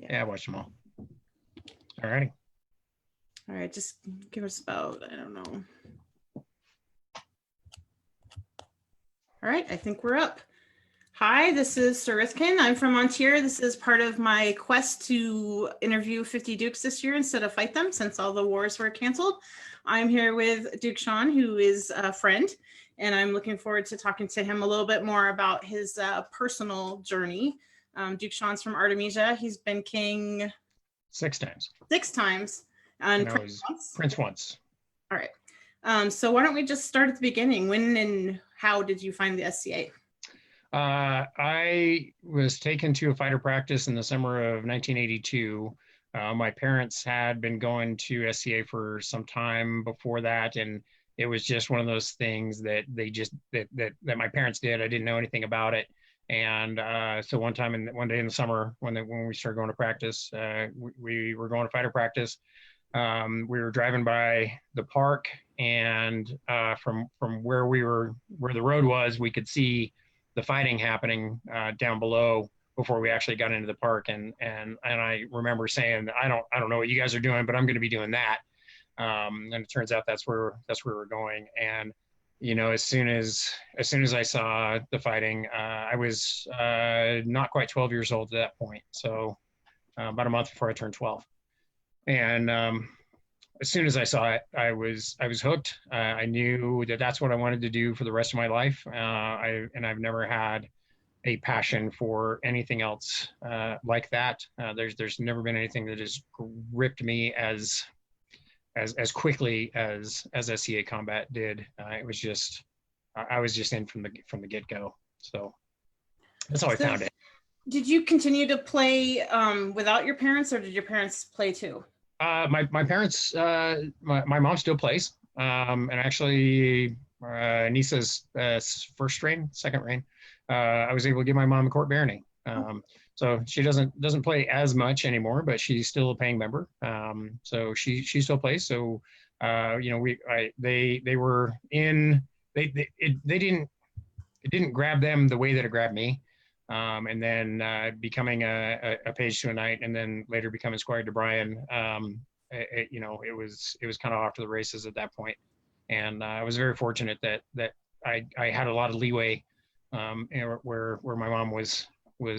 Yeah, I watched them all. All righty. All right, just give us about, I don't know. All right, I think we're up. Hi, this is Sarithkin. I'm from Ontario. This is part of my quest to interview 50 Dukes this year instead of fight them, since all the wars were canceled. I'm here with Duke Sean, who is a friend, and I'm looking forward to talking to him a little bit more about his personal journey. Duke Sean's from Artemisia. He's been king 6 times. 6 times. And Prince once. Prince once. All right. So why don't we just start at the beginning? When and how did you find the SCA? I was taken to a fighter practice in the summer of 1982. My parents had been going to SCA for some time before that, and it was just one of those things that they just that my parents did. I didn't know anything about it, and so one day in the summer when we started going to practice, we were going to fighter practice. We were driving by the park, and from where the road was, we could see the fighting happening down below before we actually got into the park. And I remember saying, I don't know what you guys are doing, but I'm going to be doing that. And it turns out that's where we're going. And as soon as I saw the fighting, I was not quite 12 years old at that point, so about a month before I turned 12. And as soon as I saw it, I was hooked. I knew that that's what I wanted to do for the rest of my life. I've never had a passion for anything else like that. There's never been anything that has gripped me as quickly as SCA combat did. It was just I was just in from the get-go. So that's how I found it. Did you continue to play without your parents, or did your parents play too? My parents, my mom still plays, and actually Nisa's second reign, I was able to give my mom a court barony. So she doesn't play as much anymore, but she's still a paying member. So she still plays. So they were in. It didn't grab them the way that it grabbed me. And then becoming a page to a knight, and then later becoming Squire to Brian, it was kind of off to the races at that point. And I was very fortunate that I had a lot of leeway, where my mom was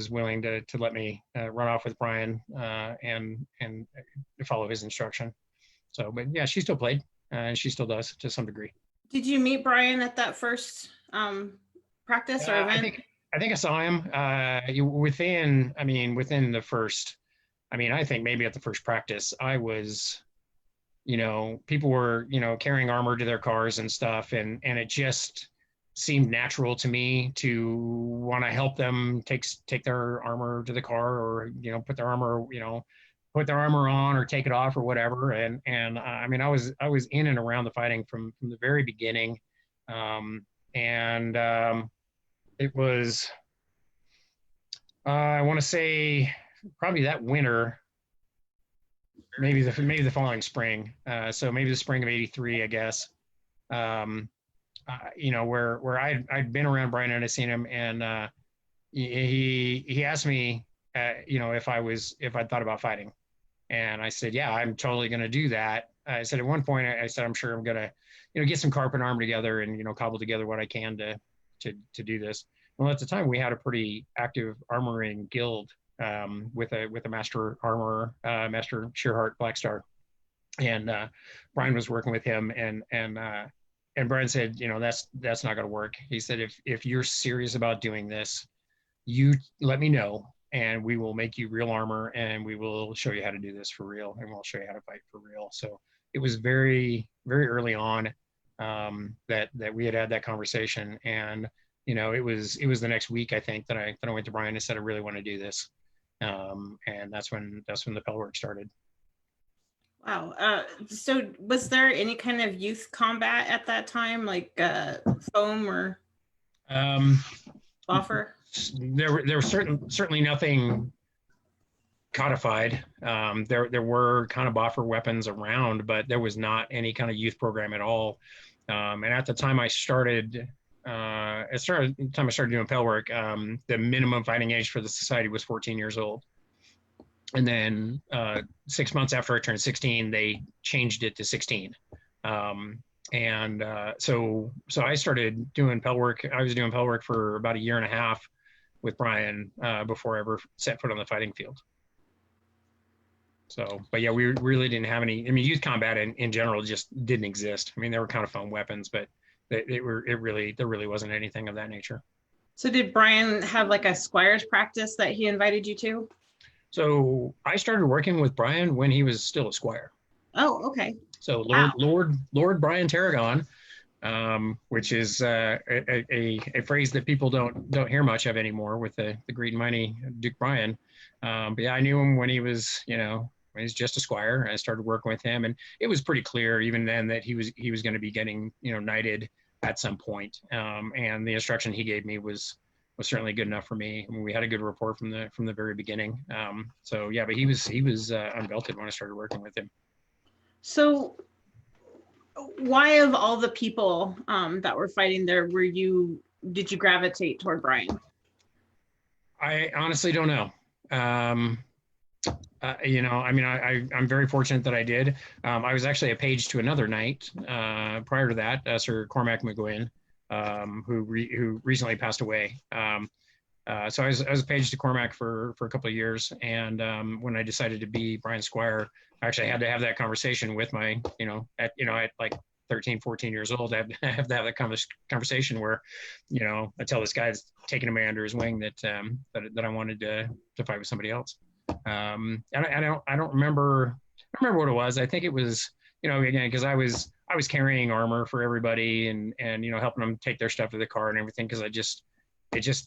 willing to let me run off with Brian and follow his instruction. So, but yeah, she still played, and she still does to some degree. Did you meet Brian at that first practice or event? I think I saw him within the first, I think maybe at the first practice, I was, people were, carrying armor to their cars and stuff. And it just seemed natural to me to want to help them take their armor to the car, or, put their armor on or take it off or whatever. And I was in and around the fighting from the very beginning. It was, I want to say, probably that winter, maybe the following spring. So maybe the spring of '83, I guess. Where I'd been around Brian and I'd seen him, and he asked me, if I'd thought about fighting, and I said, yeah, I'm totally going to do that. I said at one point, I said, I'm sure I'm going to, get some carpet armor together and cobble together what I can to do this. Well, at the time we had a pretty active armoring guild with a master armorer, Master Shearheart Blackstar, and Brian was working with him, and Brian said, that's not going to work. He said, if you're serious about doing this, you let me know, and we will make you real armor, and we will show you how to do this for real, and we'll show you how to fight for real. So it was very, very early on that we had that conversation, and it was the next week, I think, that I went to Brian and said, I really want to do this, and that's when the Pell work started. Wow. So was there any kind of youth combat at that time, like foam or boffer? There was certainly nothing codified. There were kind of boffer weapons around, but there was not any kind of youth program at all. And at the time I started doing Pell work, the minimum fighting age for the society was 14 years old. And then 6 months after I turned 16, they changed it to 16. So I started doing Pell work. I was doing Pell work for about a year and a half with Brian before I ever set foot on the fighting field. So, but yeah, we really didn't have any. I mean, youth combat in general just didn't exist. I mean, they were kind of foam weapons, but there really wasn't anything of that nature. So did Brian have like a squires practice that he invited you to? So I started working with Brian when he was still a squire. Oh, okay. So Wow. Lord Brian Tarragon, which is a phrase that people don't hear much of anymore with the great and mighty Duke Brian. But yeah, I knew him when he was, when he's just a squire. I started working with him, and it was pretty clear even then that he was going to be getting knighted at some point. And the instruction he gave me was certainly good enough for me. I mean, we had a good rapport from the very beginning. So yeah, but he was unbelted when I started working with him. So why, of all the people that were fighting there, did you gravitate toward Brian? I honestly don't know. I'm very fortunate that I did. I was actually a page to another knight prior to that, Sir Cormac McGuinn, who recently passed away. So I was a page to Cormac for a couple of years, and when I decided to be Brian Squire, I actually had to have that conversation with my, at like 13, 14 years old, I have to have that conversation where, I tell this guy that's taking a man under his wing that I wanted to fight with somebody else. And I don't remember what it was. I think it was, again, because I was carrying armor for everybody and helping them take their stuff to the car and everything, because it just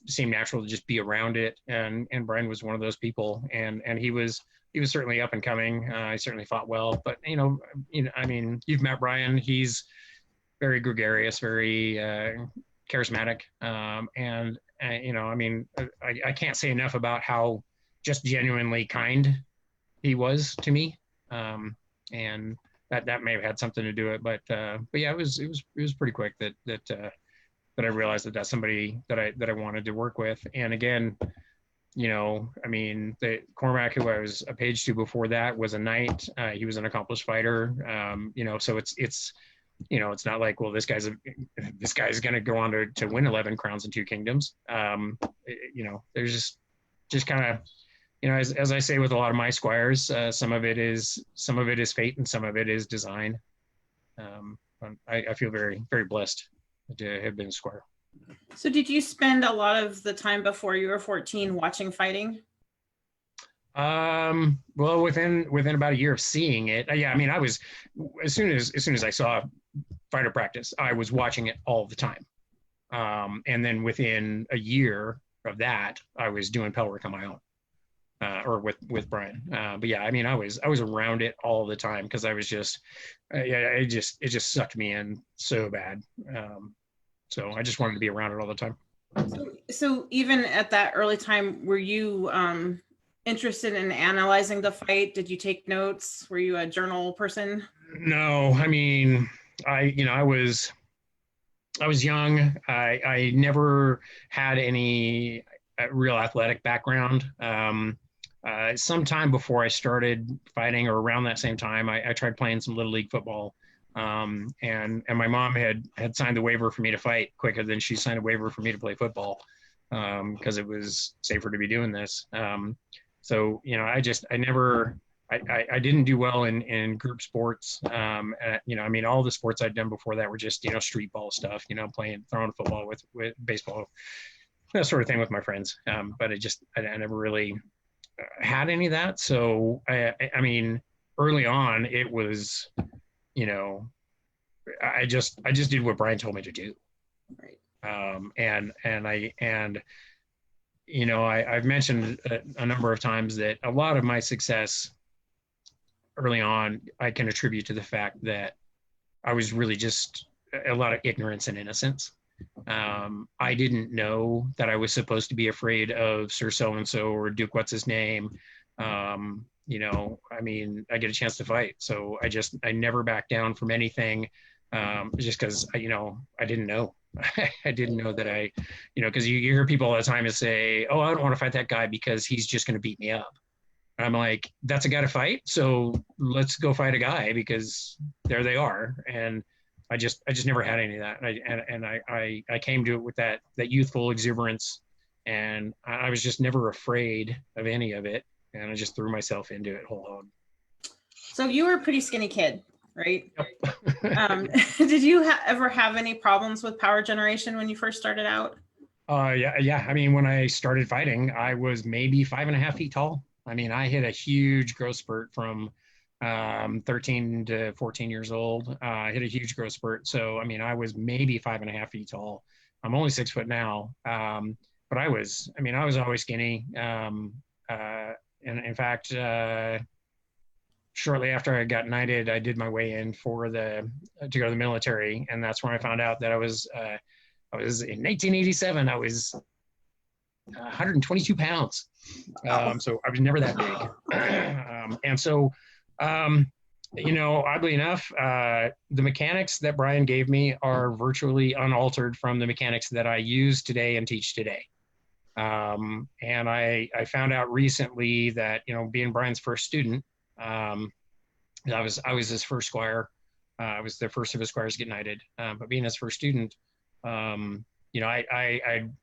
seemed natural to just be around it. And Brian was one of those people, and he was certainly up and coming. He certainly fought well, but I mean, you've met Brian. He's very gregarious, very charismatic, and I mean, I can't say enough about how just genuinely kind he was to me, and that may have had something to do it. But yeah, it was pretty quick that I realized that that's somebody that I wanted to work with. And again, I mean, the Cormac, who I was a page to before that, was a knight. He was an accomplished fighter. So it's not like, well, this guy's going to go on to win 11 crowns and 2 kingdoms. There's just kind of, as I say with a lot of my squires, some of it is fate and some of it is design. I feel very, very blessed to have been a squire. So did you spend a lot of the time before you were 14 watching fighting? Well, within about a year of seeing it, yeah, I mean, I was, as soon as I saw fighter practice, I was watching it all the time. And then within a year of that, I was doing Pell work on my own, or with Brian. But yeah, I mean, I was around it all the time, because I was just, it just sucked me in so bad. So I just wanted to be around it all the time. So even at that early time, were you interested in analyzing the fight? Did you take notes? Were you a journal person? No, I mean, I was young. I never had any real athletic background. Sometime before I started fighting, or around that same time, I tried playing some little league football. And my mom had signed the waiver for me to fight quicker than she signed a waiver for me to play football, because it was safer to be doing this. So I didn't do well in group sports. I mean, all the sports I'd done before that were just street ball stuff, throwing football with baseball, that sort of thing with my friends. But I never really had any of that. So I mean, early on, it was, I just did what Brian told me to do. Right. I've mentioned a number of times that a lot of my success early on, I can attribute to the fact that I was really just a lot of ignorance and innocence. I didn't know that I was supposed to be afraid of Sir So-and-so or Duke what's his name. I mean, I get a chance to fight. So I never back down from anything, just because, I didn't know. I didn't know that because you hear people all the time and say, oh, I don't want to fight that guy because he's just going to beat me up. And I'm like, that's a guy to fight. So let's go fight a guy because there they are. And I just never had any of that. I came to it with that youthful exuberance, and I was just never afraid of any of it. And I just threw myself into it whole hog. So you were a pretty skinny kid, right? Yep. Did you ever have any problems with power generation when you first started out? Yeah. I mean, when I started fighting, I was maybe 5.5 feet tall. I mean, I hit a huge growth spurt from 13 to 14 years old. I hit a huge growth spurt. So, I mean, I was maybe 5.5 feet tall. I'm only 6 foot now. But I was always skinny. And in fact, shortly after I got knighted, I did my way in to go to the military. And that's when I found out that I was in 1987, I was 122 pounds. So I was never that big. And so, oddly enough, the mechanics that Brian gave me are virtually unaltered from the mechanics that I use today and teach today. And I found out recently that, being Brian's first student, I was his first squire. I was the first of his squires to get knighted. But being his first student, I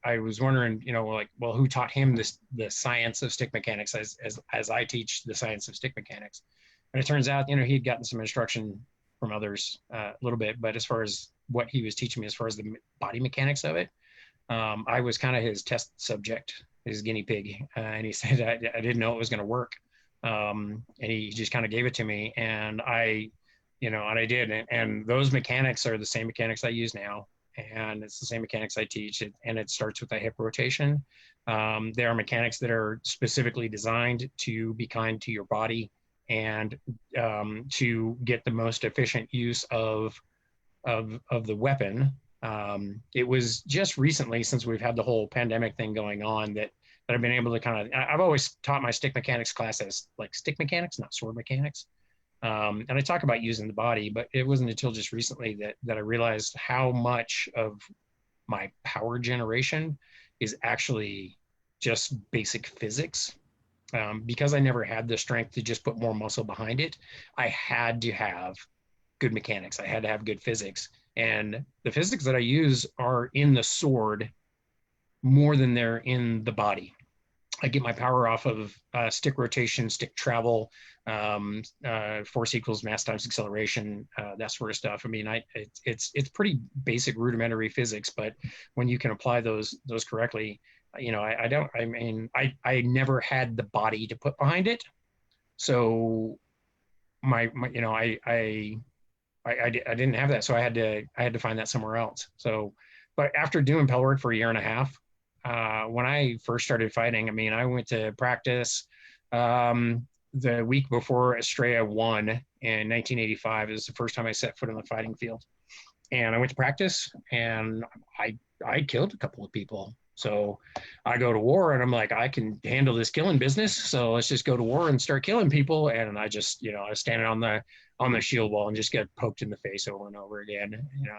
was wondering, well, who taught him the science of stick mechanics as I teach the science of stick mechanics? And it turns out, he'd gotten some instruction from others a little bit, but as far as what he was teaching me, as far as the body mechanics of it, I was kind of his test subject, his guinea pig. And he said, I didn't know it was going to work. And he just kind of gave it to me, and I did. And those mechanics are the same mechanics I use now. And it's the same mechanics I teach, and it starts with a hip rotation. There are mechanics that are specifically designed to be kind to your body and to get the most efficient use of the weapon. It was just recently, since we've had the whole pandemic thing going on, that I've been able to I've always taught my stick mechanics class as like stick mechanics, not sword mechanics. And I talk about using the body, but it wasn't until just recently that I realized how much of my power generation is actually just basic physics. Because I never had the strength to just put more muscle behind it, I had to have good mechanics. I had to have good physics. And the physics that I use are in the sword more than they're in the body. I get my power off of stick rotation, stick travel, force equals mass times acceleration, that sort of stuff. I mean, it's pretty basic rudimentary physics, but when you can apply those correctly, I never had the body to put behind it. So I didn't have that. So I had to find that somewhere else. So, but after doing Pell work for a year and a half, when I first started fighting, I mean, I went to practice the week before Estrella won in 1985. It was the first time I set foot on the fighting field. And I went to practice, and I killed a couple of people. So I go to war, and I'm like, I can handle this killing business. So let's just go to war and start killing people. And I just, I was standing on the shield wall and just get poked in the face over and over again.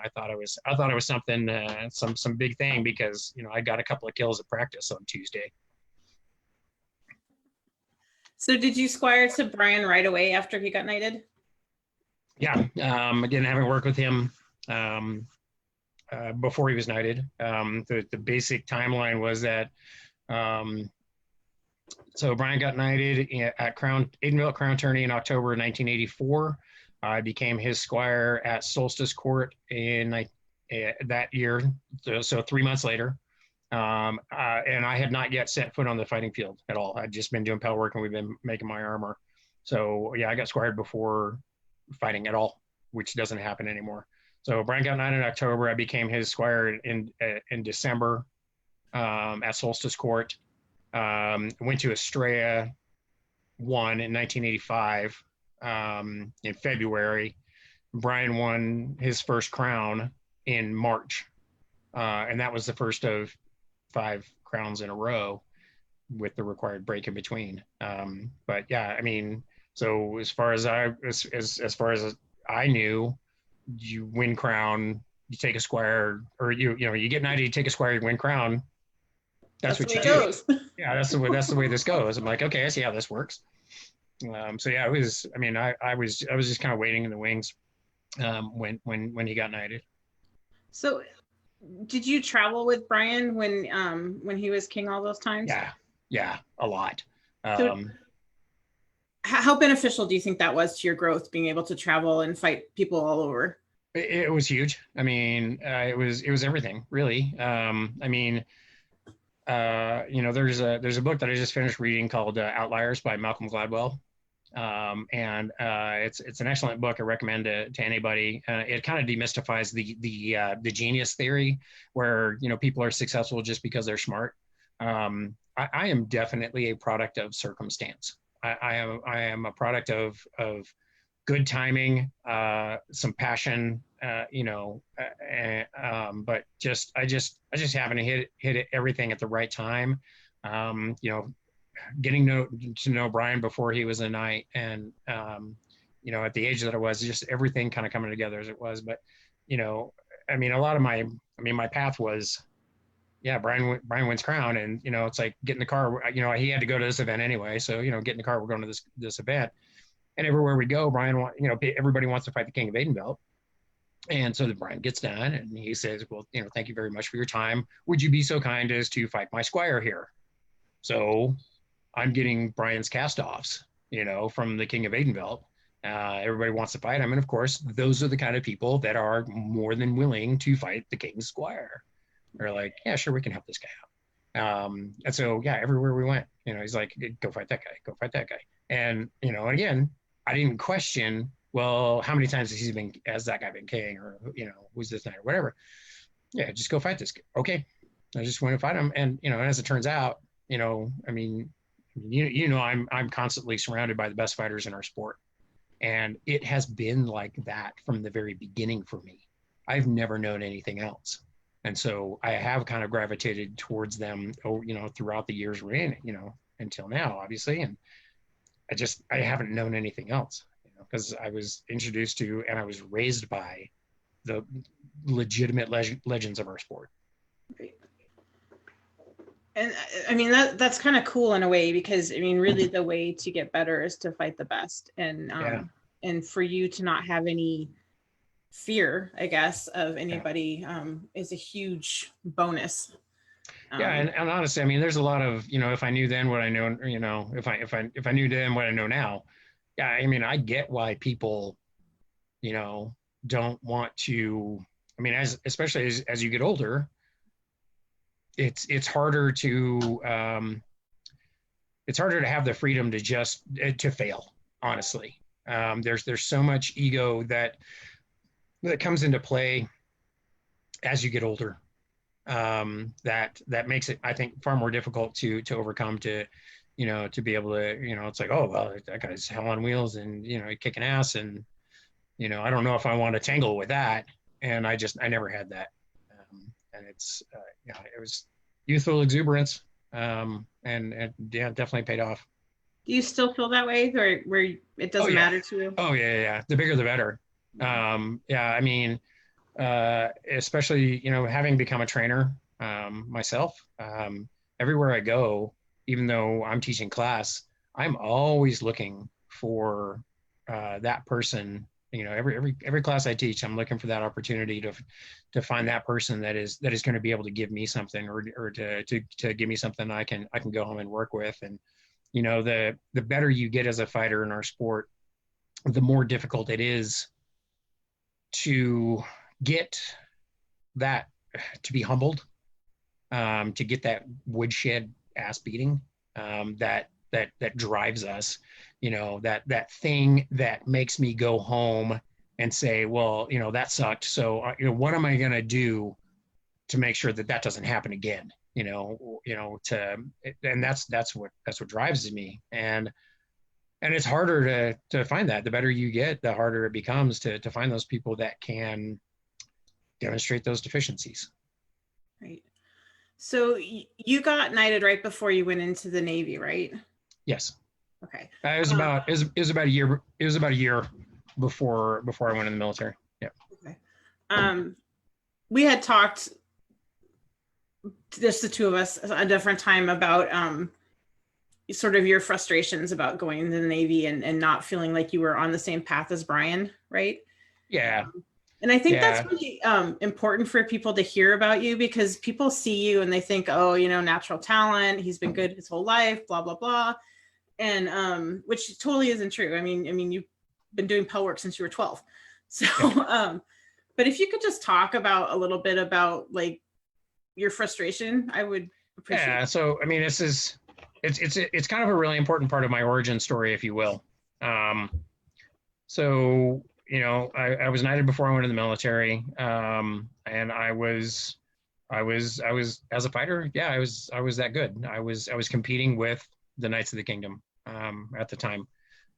I thought it was something, some big thing, because, I got a couple of kills at practice on Tuesday. So did you squire to Brian right away after he got knighted? Yeah. Again, having worked with him before he was knighted. The basic timeline was that, so Brian got knighted at Aidenville Crown Tourney in October 1984. I became his squire at Solstice Court in that year, so 3 months later. And I had not yet set foot on the fighting field at all. I'd just been doing Pell work, and we've been making my armor. So yeah, I got squired before fighting at all, which doesn't happen anymore. So Brian got knighted in October. I became his squire in December at Solstice Court. Went to Estrella, won in 1985 in February. Brian won his first crown in March. And that was the first of 5 crowns in a row with the required break in between. But yeah, I mean, so as far as I knew, you win crown, you take a squire, or you get knighted, you take a squire, you win crown. That's what you do. Yeah, that's the way this goes. I'm like, okay, I see how this works. So yeah, it was. I mean, I was just kind of waiting in the wings when he got knighted. So did you travel with Brian when he was king all those times? Yeah, yeah, a lot. So Um, how beneficial do you think that was to your growth, being able to travel and fight people all over? it was huge. I mean, it was everything really. I mean, there's a book that I just finished reading called Outliers by Malcolm Gladwell. And it's an excellent book. I recommend it to anybody. It kind of demystifies the genius theory, where people are successful just because they're smart. I am definitely a product of circumstance. I am a product of good timing, some passion, but I just happen to hit everything at the right time. Getting to know Brian before he was a knight, and at the age that I was, just everything kind of coming together as it was. But I mean, a lot of my path was, yeah, Brian wins crown, and it's like get in the car. He had to go to this event anyway, so get in the car. We're going to this event, and everywhere we go, everybody wants to fight the King of Aidenbelt. And so the Brian gets done and he says, well, thank you very much for your time. Would you be so kind as to fight my squire here? So I'm getting Brian's cast-offs, from the King of Aidenveld. Everybody wants to fight him, and of course, those are the kind of people that are more than willing to fight the King's squire. They're like, yeah, sure, we can help this guy out. And so, yeah, everywhere we went, he's like, go fight that guy, go fight that guy. And again, I didn't question, well, how many times has that guy been king, or who's this knight or whatever. Yeah, just go fight this guy. Okay, I just went to fight him, and as it turns out, I mean, I'm constantly surrounded by the best fighters in our sport, and it has been like that from the very beginning for me. I've never known anything else, and so I have kind of gravitated towards them, throughout the years we're in, until now, obviously, and I haven't known anything else, because I was introduced to and I was raised by the legitimate legends of our sport. Right. And I mean, that's kind of cool in a way, because I mean, really the way to get better is to fight the best. And for you to not have any fear, I guess, of anybody is a huge bonus. Yeah, and honestly, I mean, there's a lot of, if I knew then what I know, if I knew then what I know now, yeah, I mean, I get why people, don't want to. I mean, especially as you get older, it's harder to have the freedom to just to fail. Honestly, there's so much ego that comes into play as you get older, that makes it, I think, far more difficult to overcome, to be able to, it's like, oh well, that guy's hell on wheels, and kicking ass, and I don't know if I want to tangle with that. And I never had that. And it's it was youthful exuberance, and yeah, definitely paid off. Do you still feel that way, or where it doesn't matter to you? Oh yeah. The bigger the better. Yeah, I mean, especially having become a trainer myself, everywhere I go, even though I'm teaching class, I'm always looking for that person. Every class I teach, I'm looking for that opportunity to find that person that is going to be able to give me something, or to give me something I can go home and work with. And the better you get as a fighter in our sport, the more difficult it is to get that, to be humbled, to get that woodshed ass beating, that drives us, that thing that makes me go home and say, well, that sucked. So, what am I going to do to make sure that doesn't happen again? And that's what drives me. And it's harder to find that. The better you get, the harder it becomes to find those people that can demonstrate those deficiencies. Right. So you got knighted right before you went into the Navy, right? Yes. Okay. It was about a year. It was about a year before I went in the military. Yeah. Okay. We had talked, just the two of us, a different time about sort of your frustrations about going into the Navy and not feeling like you were on the same path as Brian, right? Yeah. And I think that's Yeah. really important for people to hear about you, because people see you and they think, oh, natural talent, he's been good his whole life, blah, blah, blah. And which totally isn't true. I mean, you've been doing Pell work since you were 12. So, Yeah. but if you could just talk about a little bit about like your frustration, I would appreciate Yeah. it. So, I mean, it's kind of a really important part of my origin story, if you will. Um, so, I was knighted before I went in the military. And I was as a fighter. Yeah, I was that good. I was competing with the Knights of the Kingdom, at the time.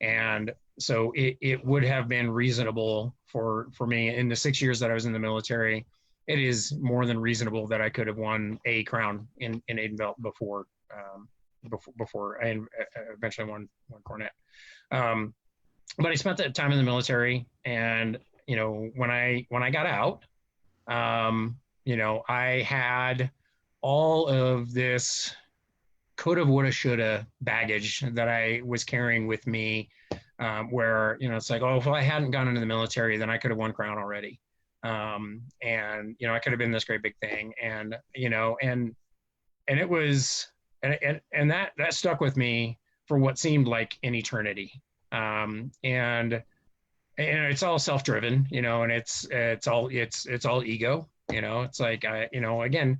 And so it would have been reasonable for me in the 6 years that I was in the military. It is more than reasonable that I could have won a crown in Aiden before I eventually won cornet. Um, but I spent that time in the military, and when I got out, I had all of this coulda, woulda, shoulda baggage that I was carrying with me, where it's like, oh, if I hadn't gone into the military, then I could have won crown already, and I could have been this great big thing, and it was, and that stuck with me for what seemed like an eternity, and it's all self-driven, and it's all ego, it's like again,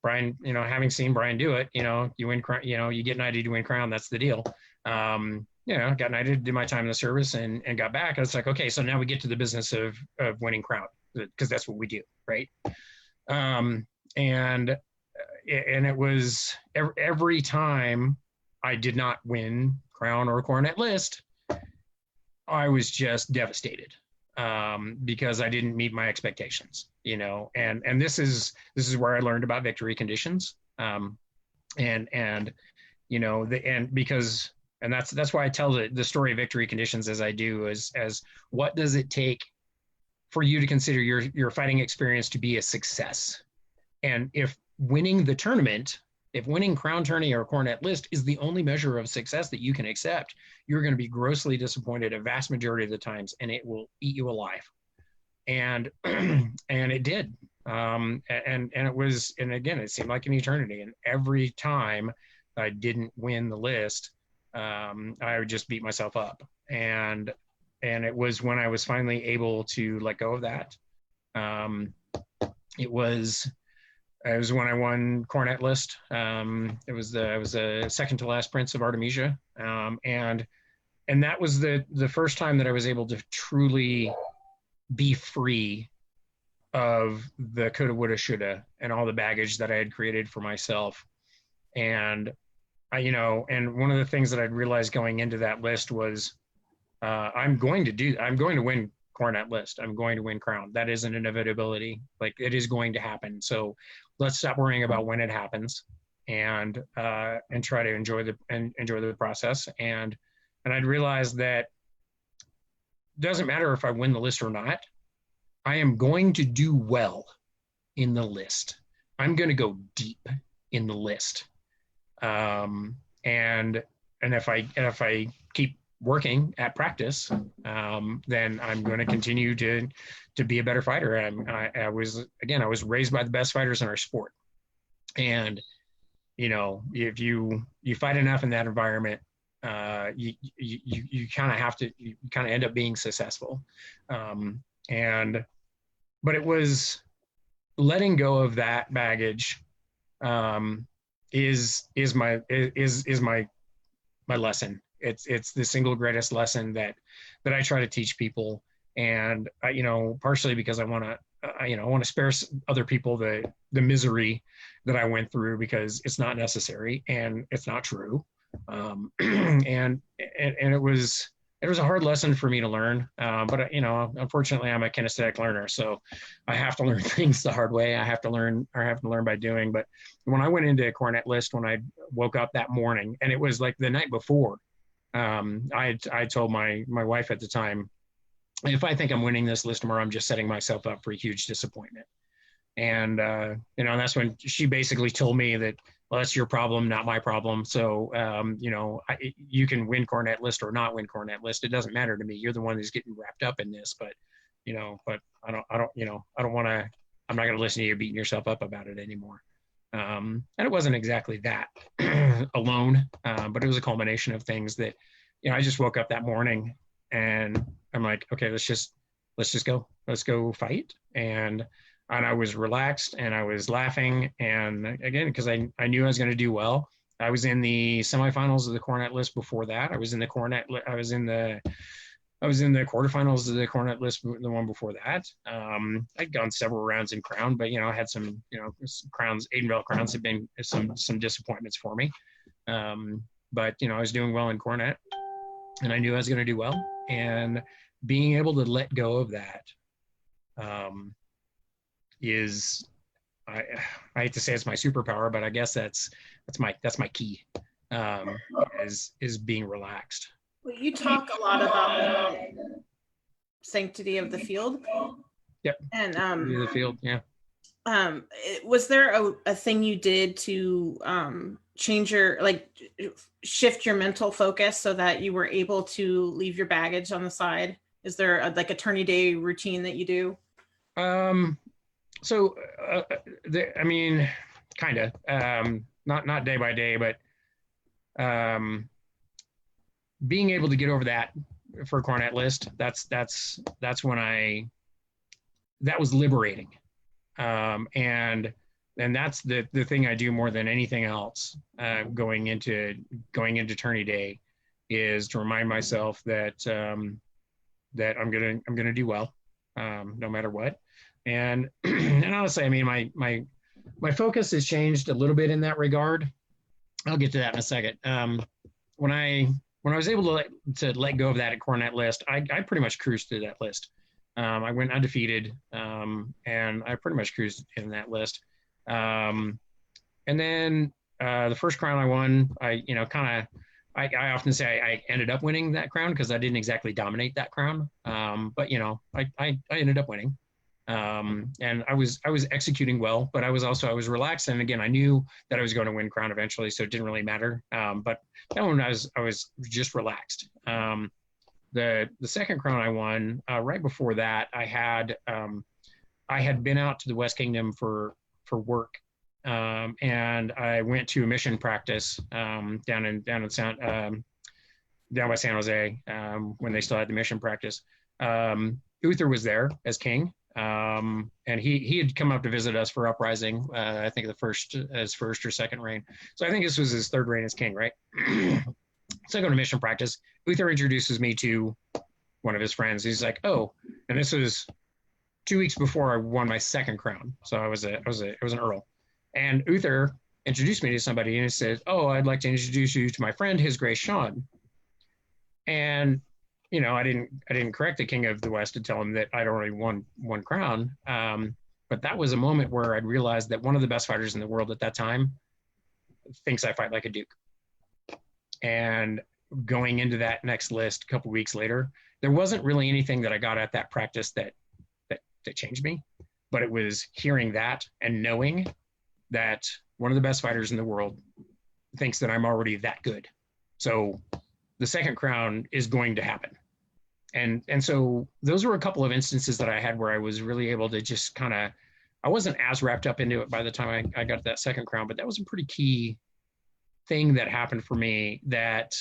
Brian, having seen Brian do it, you win, you get knighted, you win crown. That's the deal. Got knighted, did my time in the service, and got back. It's like, okay, so now we get to the business of winning crown, because that's what we do, right? Um, and it was every time I did not win crown or coronet list, I was just devastated, because I didn't meet my expectations, and this is where I learned about victory conditions, and because that's why I tell the story of victory conditions as I do, as what does it take for you to consider your fighting experience to be a success, and if winning the tournament, if winning crown tourney or coronet list is the only measure of success that you can accept, you're going to be grossly disappointed a vast majority of the times, and it will eat you alive. And and it did. And it was, and again, it seemed like an eternity. And every time I didn't win the list, I would just beat myself up. And it was when I was finally able to let go of that. It was when I won cornet list. I was the second to last prince of Artemisia, and that was the first time that I was able to truly be free of the coulda, woulda, shoulda, and all the baggage that I had created for myself. And and one of the things that I'd realized going into that list was, I'm going to win coronet list. I'm going to win crown. That is an inevitability. Like, it is going to happen. So let's stop worrying about when it happens, and try to enjoy the process. And I'd realized that it doesn't matter if I win the list or not. I am going to do well in the list. I'm going to go deep in the list. And if I keep working at practice, then I'm going to continue to be a better fighter. I was raised by the best fighters in our sport, and if you fight enough in that environment, you kind of have to, you kind of end up being successful. But it was letting go of that baggage, is my lesson. It's the single greatest lesson that I try to teach people. And partially because I want to spare other people the misery that I went through, because it's not necessary and it's not true. And it was a hard lesson for me to learn. But unfortunately, I'm a kinesthetic learner, so I have to learn things the hard way. I have to learn by doing. But when I went into a cornet list, when I woke up that morning, and it was like the night before, I told my wife at the time, if I think I'm winning this list tomorrow, I'm just setting myself up for a huge disappointment. And that's when she basically told me that well, that's your problem, not my problem. So, you can win cornet list or not win cornet list. It doesn't matter to me. You're the one who's getting wrapped up in this, but, but I don't want to, I'm not going to listen to you beating yourself up about it anymore. And it wasn't exactly that alone, but it was a culmination of things that, I just woke up that morning and I'm like, okay, let's go fight. And I was relaxed and I was laughing. And again, because I knew I was going to do well. I was in the semifinals of the cornet list before that. I was in the quarterfinals of the cornet list, the one before that. I'd gone several rounds in crown, but I had some, crowns, Aidenville crowns have been some disappointments for me. But I was doing well in cornet, and I knew I was going to do well. And being able to let go of that is, I hate to say it's my superpower, but I guess that's my key, is being relaxed. Well, you talk a lot about the sanctity of the field. Yep. And the field, yeah. Was there a thing you did to change shift your mental focus so that you were able to leave your baggage on the side? Is there a tourney day routine that you do? So, kind of, not day by day, but being able to get over that for a cornet list, that's when that was liberating. And that's the thing I do more than anything else, going into tourney day, is to remind myself that that I'm gonna do well, no matter what. And and honestly, my focus has changed a little bit in that regard. I'll get to that in a second. When I was able to let go of that at cornet list, I pretty much cruised through that list. I went undefeated, and I pretty much cruised in that list. And then the first crown I won, I often say I ended up winning that crown because I didn't exactly dominate that crown. But I ended up winning. And I was executing well, but I was relaxed. And again, I knew that I was going to win crown eventually, so it didn't really matter. But that one, I was just relaxed. The second crown I won, right before that, I had been out to the West Kingdom for work. And I went to a mission practice, down by San Jose, when they still had the mission practice. Uther was there as king. And he had come up to visit us for Uprising, I think his first or second reign. So I think this was his third reign as king, right? So I go to mission practice. Uther introduces me to one of his friends. He's like, "Oh," and this was 2 weeks before I won my second crown. So I was an earl. And Uther introduced me to somebody, and he said, "Oh, I'd like to introduce you to my friend, His Grace Sean." And I didn't correct the King of the West to tell him that I'd already won one crown. But that was a moment where I'd realized that one of the best fighters in the world at that time thinks I fight like a duke. And going into that next list a couple weeks later, there wasn't really anything that I got at that practice that changed me, but it was hearing that and knowing that one of the best fighters in the world thinks that I'm already that good. So the second crown is going to happen. And so those were a couple of instances that I had where I was really able to just I wasn't as wrapped up into it by the time I got that second crown, but that was a pretty key thing that happened for me that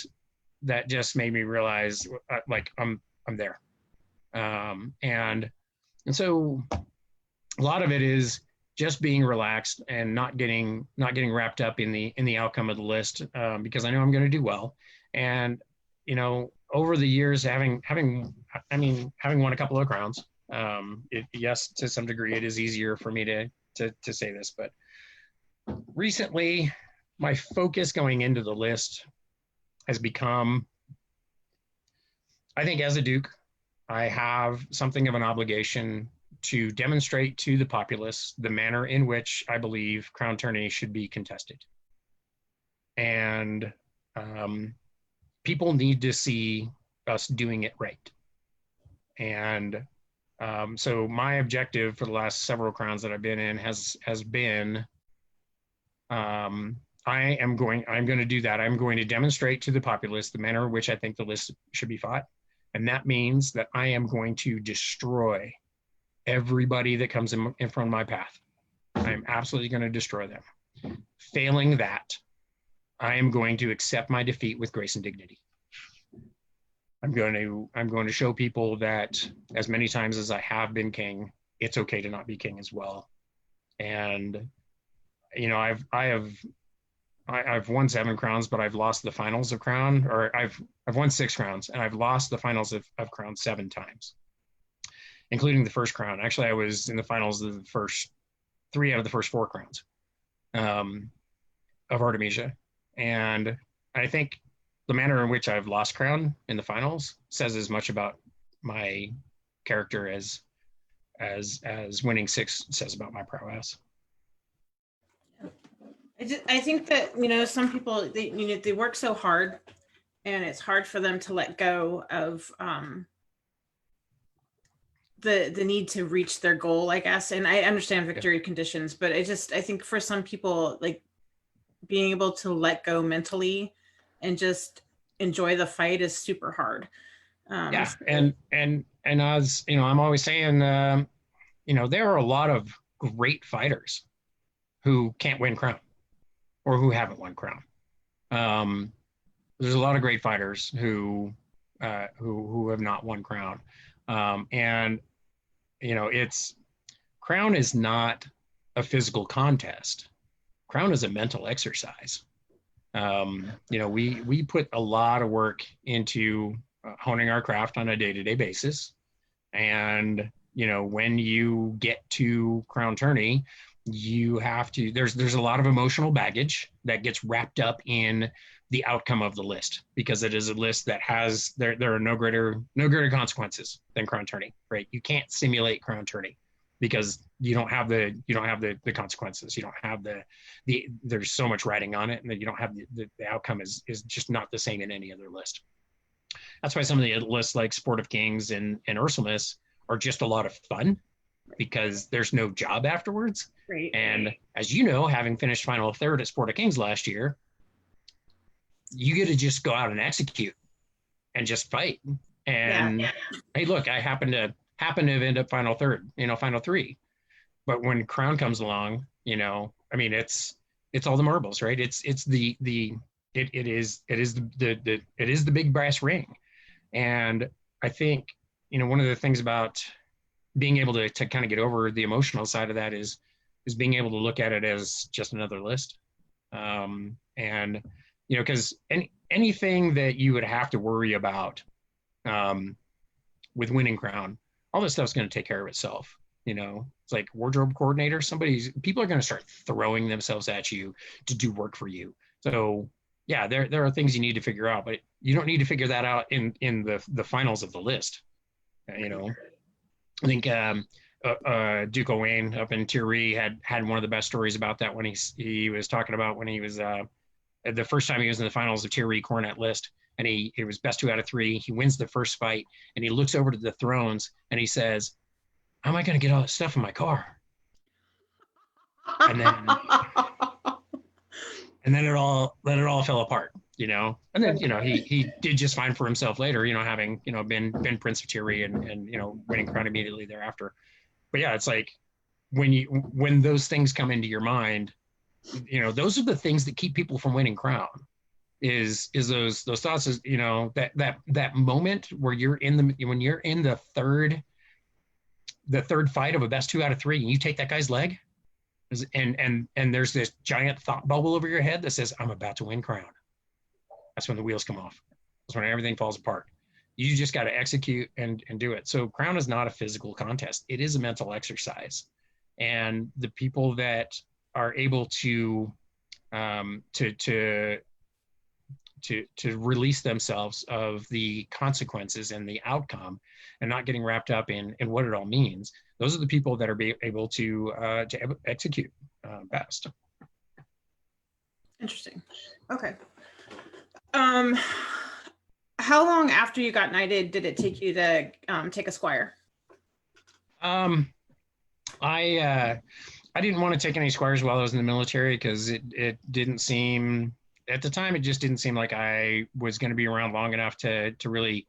just made me realize I'm there. And so a lot of it is just being relaxed and not getting wrapped up in the outcome of the list, because I know I'm going to do well. And over the years, having won a couple of crowns, yes, to some degree, it is easier for me to say this, but recently, my focus going into the list has become, I think as a Duke, I have something of an obligation to demonstrate to the populace the manner in which I believe crown tourney should be contested. And people need to see us doing it right. And so my objective for the last several crowns that I've been in has been I'm going to do that. I'm going to demonstrate to the populace the manner in which I think the list should be fought. And that means that I am going to destroy everybody that comes in front of my path. I'm absolutely going to destroy them. Failing that, I am going to accept my defeat with grace and dignity. I'm going to show people that as many times as I have been king, it's okay to not be king as well. And I've won 7 crowns, but I've lost the finals of crown, or I've won 6 crowns, and I've lost the finals of crown 7 times, including the first crown. Actually, I was in the finals of the first 3 out of the first 4 crowns of Artemisia. And I think the manner in which I've lost crown in the finals says as much about my character as winning 6 says about my prowess. I think that, some people, they work so hard, and it's hard for them to let go of the need to reach their goal, I guess. And I understand victory conditions, but I think for some people, like, being able to let go mentally and just enjoy the fight is super hard. Yeah. And as I'm always saying, there are a lot of great fighters who can't win crown or who haven't won crown. There's a lot of great fighters who have not won crown. And crown is not a physical contest. Crown is a mental exercise. We put a lot of work into honing our craft on a day-to-day basis. And, when you get to crown tourney, you have to, there's a lot of emotional baggage that gets wrapped up in the outcome of the list, because it is a list that has, there are no greater consequences than crown tourney, right? You can't simulate crown tourney because you don't have the consequences. You don't have there's so much writing on it, and that you don't have the outcome is just not the same in any other list. That's why some of the lists like Sport of Kings and Ursulmus are just a lot of fun, because there's no job afterwards. Right. And as you know, having finished final 3rd at Sport of Kings last year, you get to just go out and execute and just fight. And hey, look, I happen to end up final 3rd, final 3. But when crown comes along, it's all the marbles, right? It is the big brass ring. And I think, one of the things about being able to kind of get over the emotional side of that is being able to look at it as just another list. And, because anything that you would have to worry about with winning crown, all this stuff's going to take care of itself. It's like wardrobe coordinator. People are going to start throwing themselves at you to do work for you. So yeah, there are things you need to figure out, but you don't need to figure that out in the finals of the list. I think Duke Owain up in Thierry had one of the best stories about that when he was talking about when he was the first time he was in the finals of Thierry Cornet list, and it was best 2 out of 3. He wins the first fight, and he looks over to the thrones and he says, "How am I going to get all that stuff in my car?" And then it all fell apart, And then he did just fine for himself later, having been Prince of Thierry and winning crown immediately thereafter. But yeah, it's like when those things come into your mind, those are the things that keep people from winning crown. Is those thoughts? Is that moment where you're in the third fight of a best 2 out of 3, and you take that guy's leg, and there's this giant thought bubble over your head that says, "I'm about to win crown." That's when the wheels come off. That's when everything falls apart. You just got to execute and do it. So crown is not a physical contest. It is a mental exercise. And the people that are able to release themselves of the consequences and the outcome and not getting wrapped up in what it all means, those are the people that are able to execute best. Interesting. Okay. How long after you got knighted did it take you to take a squire? I I didn't want to take any squires while I was in the military because it didn't seem at the time it just didn't seem like I was going to be around long enough to really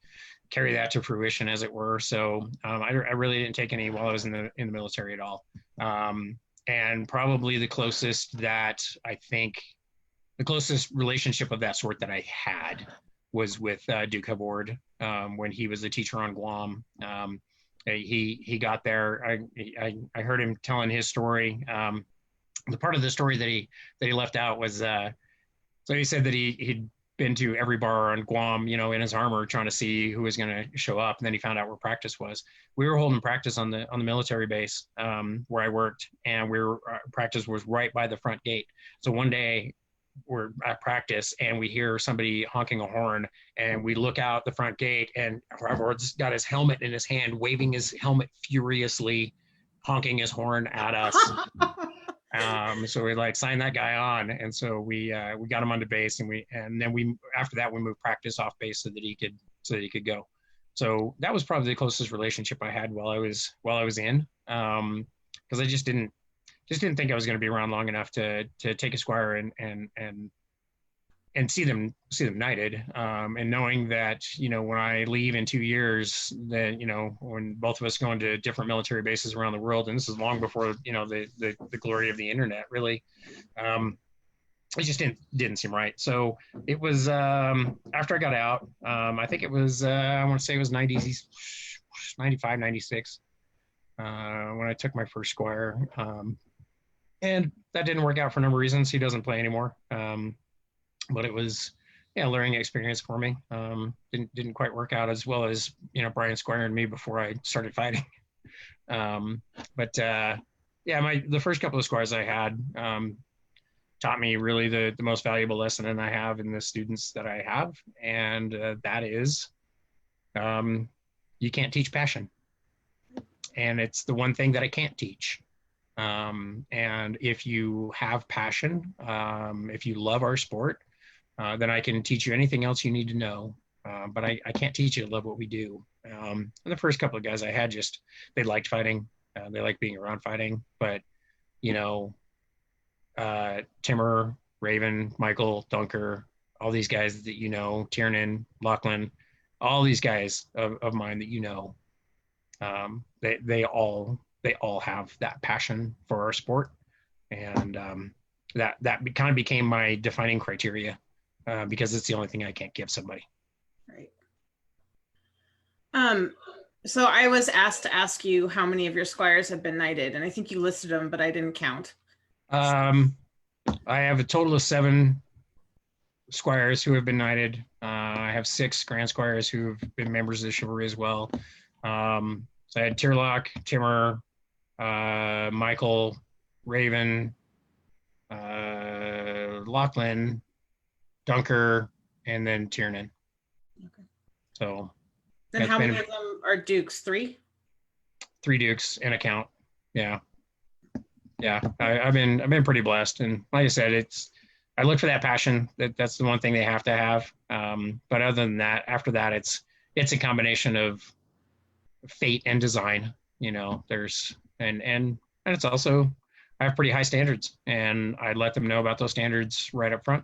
carry that to fruition, as it were. So I really didn't take any while I was in the military at all. And probably the closest relationship of that sort that I had was with Duke Hubord when he was a teacher on Guam. He got there. I heard him telling his story. The part of the story that he left out was so he said that he'd been to every bar on Guam, in his armor, trying to see who was going to show up, and then he found out where practice was. We were holding practice on the military base where I worked, and practice was right by the front gate. So one day we're at practice and we hear somebody honking a horn, and we look out the front gate, and Robert's got his helmet in his hand, waving his helmet furiously, honking his horn at us. So we signed that guy on, and so we got him onto base, and then after that we moved practice off base so that he could go. So that was probably the closest relationship I had while I was in, because I just didn't think I was going to be around long enough to take a squire and see them knighted, and knowing that when I leave in 2 years, that when both of us go into different military bases around the world, and this is long before the glory of the internet, really, it just didn't seem right. So it was after I got out, I think it was I want to say it was 95, 96 when I took my first squire, and that didn't work out for a number of reasons. He doesn't play anymore. But it was a learning experience for me. Didn't quite work out as well as Brian Squire and me before I started fighting. But the first couple of squires I had taught me really the most valuable lesson that I have in the students that I have, and that is you can't teach passion, and it's the one thing that I can't teach. And if you have passion, if you love our sport, then I can teach you anything else you need to know. But I can't teach you to love what we do. And the first couple of guys I had, they liked fighting. They liked being around fighting. But, Timmer, Raven, Michael, Dunker, all these guys that Tiernan, Lachlan, all these guys of mine that they all have that passion for our sport. And that kind of became my defining criteria. Because it's the only thing I can't give somebody. Right. So I was asked to ask you how many of your squires have been knighted, and I think you listed them, but I didn't count. I have a total of 7 squires who have been knighted. I have 6 grand squires who have been members of the chivalry as well. So I had Tierlock, Timmer, Michael, Raven, Lachlan, Dunker, and then Tiernan. Okay. So then how many of them are dukes? 3? 3 dukes in a count. Yeah. I've been pretty blessed, and like I said, I look for that passion. That's the one thing they have to have. But other than that, after that, it's a combination of fate and design. There's and it's also, I have pretty high standards, and I let them know about those standards right up front.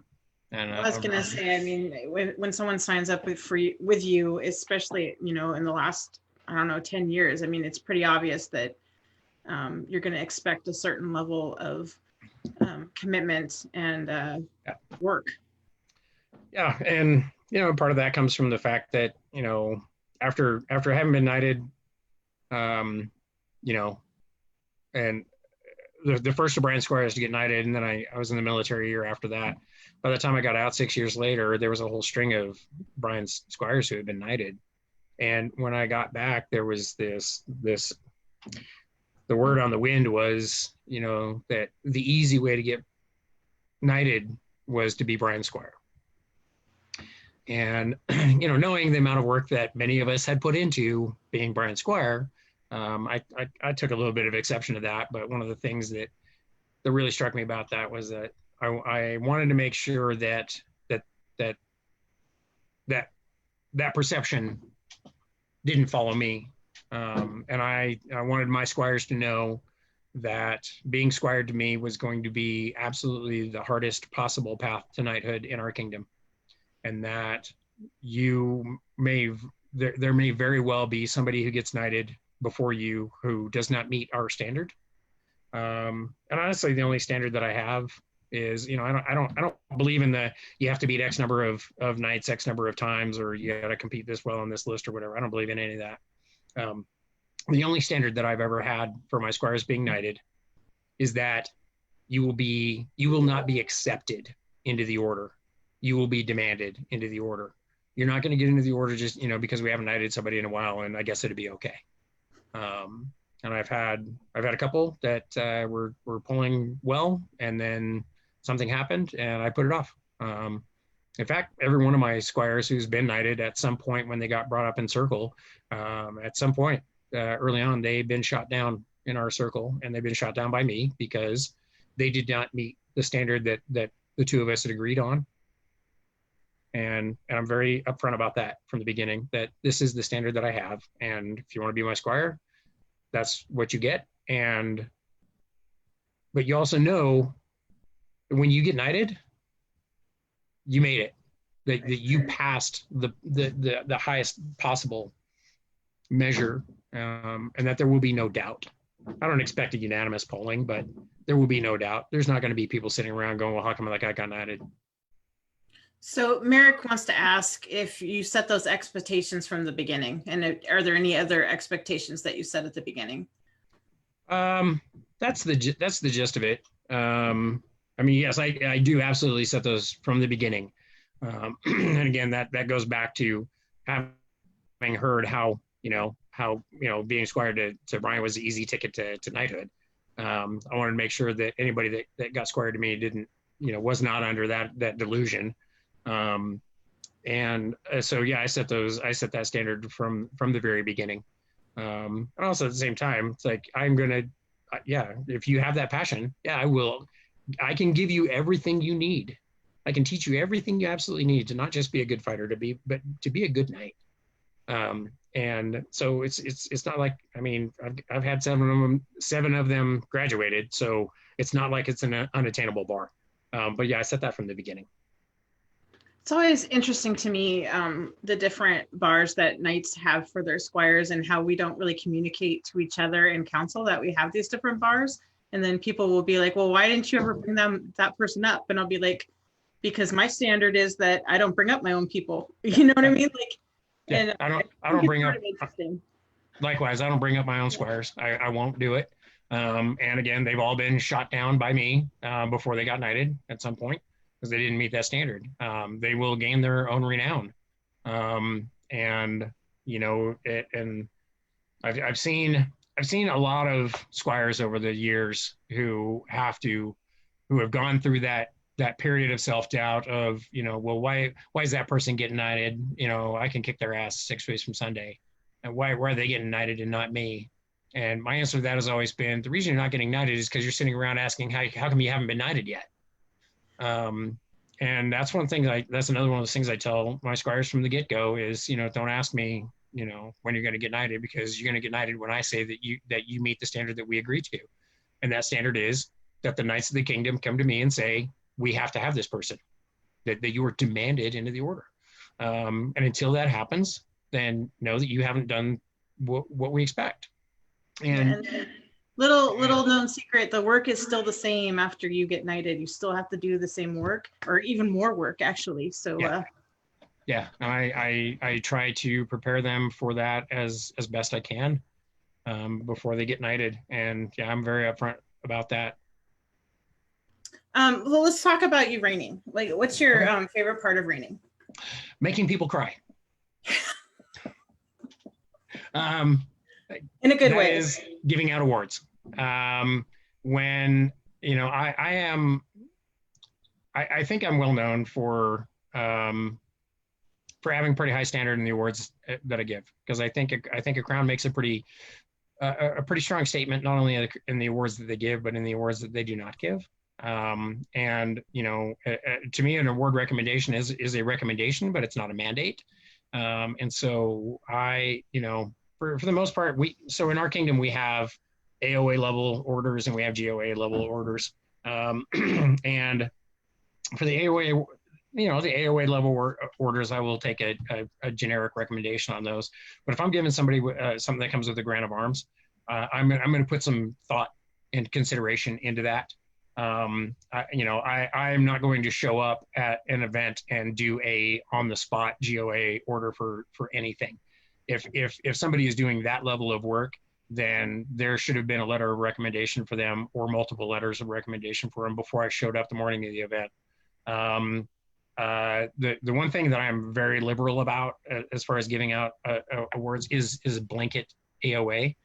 And I was gonna say, I mean, when someone signs up with you, especially in the last 10 years, I mean, it's pretty obvious that you're going to expect a certain level of commitment and work. Yeah, and part of that comes from the fact that after having been knighted, and the first of Brian Squires to get knighted, and then I was in the military a year after that. By the time I got out 6 years later, there was a whole string of Brian Squires who had been knighted. And when I got back, there was the word on the wind was, that the easy way to get knighted was to be Brian Squire. And, knowing the amount of work that many of us had put into being Brian Squire, I took a little bit of exception to that. But one of the things that really struck me about that was that I wanted to make sure that perception didn't follow me. And I wanted my squires to know that being squired to me was going to be absolutely the hardest possible path to knighthood in our kingdom, and that you may there may very well be somebody who gets knighted before you who does not meet our standard. And honestly, the only standard that I have is, I don't believe in the you have to beat X number of knights X number of times, or you got to compete this well on this list or whatever. I don't believe in any of that. The only standard that I've ever had for my squires being knighted is that you will not be accepted into the order. You will be demanded into the order. You're not going to get into the order just, because we haven't knighted somebody in a while, and I guess it'd be okay. And I've had a couple that were pulling well, and then something happened, and I put it off. In fact, every one of my squires who's been knighted at some point when they got brought up in circle, at some point early on, they've been shot down in our circle, and they've been shot down by me because they did not meet the standard that the two of us had agreed on. And I'm very upfront about that from the beginning, that this is the standard that I have. And if you want to be my squire, that's what you get. But you also know when you get knighted, you made it, that you passed the highest possible measure, and that there will be no doubt. I don't expect a unanimous polling, but there will be no doubt. There's not going to be people sitting around going, well, how come that guy got knighted? So Merrick wants to ask if you set those expectations from the beginning, and are there any other expectations that you set at the beginning? That's the gist of it. Yes, I do absolutely set those from the beginning. And again, that goes back to having heard how being squired to Brian was the easy ticket to knighthood. I wanted to make sure that anybody that got squired to me didn't, was not under that delusion. So yeah, I set that standard from the very beginning. And also at the same time, it's like, if you have that passion, I will. I can give you everything you need. I can teach you everything you absolutely need to not just be a good fighter, but to be a good knight. And so it's not like, I've had seven of them graduated, so it's not like it's an unattainable bar. But yeah, I set that from the beginning. It's always interesting to me, the different bars that knights have for their squires, and how we don't really communicate to each other in council that we have these different bars. And then people will be like, well, why didn't you ever bring that person up? And I'll be like, because my standard is that I don't bring up my own people. You know what I mean? Like, yeah, and I don't bring up. Likewise, I don't bring up my own squires. I won't do it. And again, they've all been shot down by me before they got knighted at some point, because they didn't meet that standard. They will gain their own renown. And I've seen a lot of squires over the years who have gone through that period of self-doubt of, well, why is that person getting knighted? I can kick their ass 6 weeks from Sunday. And why are they getting knighted and not me? And my answer to that has always been, the reason you're not getting knighted is because you're sitting around asking, how come you haven't been knighted yet? And that's that's another one of those things I tell my squires from the get-go is, don't ask me, when you're going to get knighted, because you're going to get knighted when I say that you meet the standard that we agree to. And that standard is that the knights of the kingdom come to me and say, we have to have this person, that you are demanded into the order. And until that happens, then know that you haven't done what we expect. And little known secret, the work is still the same after you get knighted. You still have to do the same work, or even more work, actually. So I try to prepare them for that as best I can before they get knighted. And yeah, I'm very upfront about that. Well, let's talk about you reigning. Like, what's your favorite part of reigning? Making people cry. In a good way. Is giving out awards. When I think I'm well known for having pretty high standard in the awards that I give, because I think a crown makes a pretty strong statement, not only in the awards that they give, but in the awards that they do not give. And to me, an award recommendation is a recommendation, but it's not a mandate. And so for the most part, so in our kingdom, we have AOA level orders and we have GOA level orders. And for the AOA, the AOA level orders, I will take a generic recommendation on those. But if I'm giving somebody something that comes with a grant of arms, I'm going to put some thought and consideration into that. I'm not going to show up at an event and do a on the spot GOA order for anything. If somebody is doing that level of work, then there should have been a letter of recommendation for them or multiple letters of recommendation for them before I showed up the morning of the event. The one thing that I'm very liberal about as far as giving out awards is blanket AOA.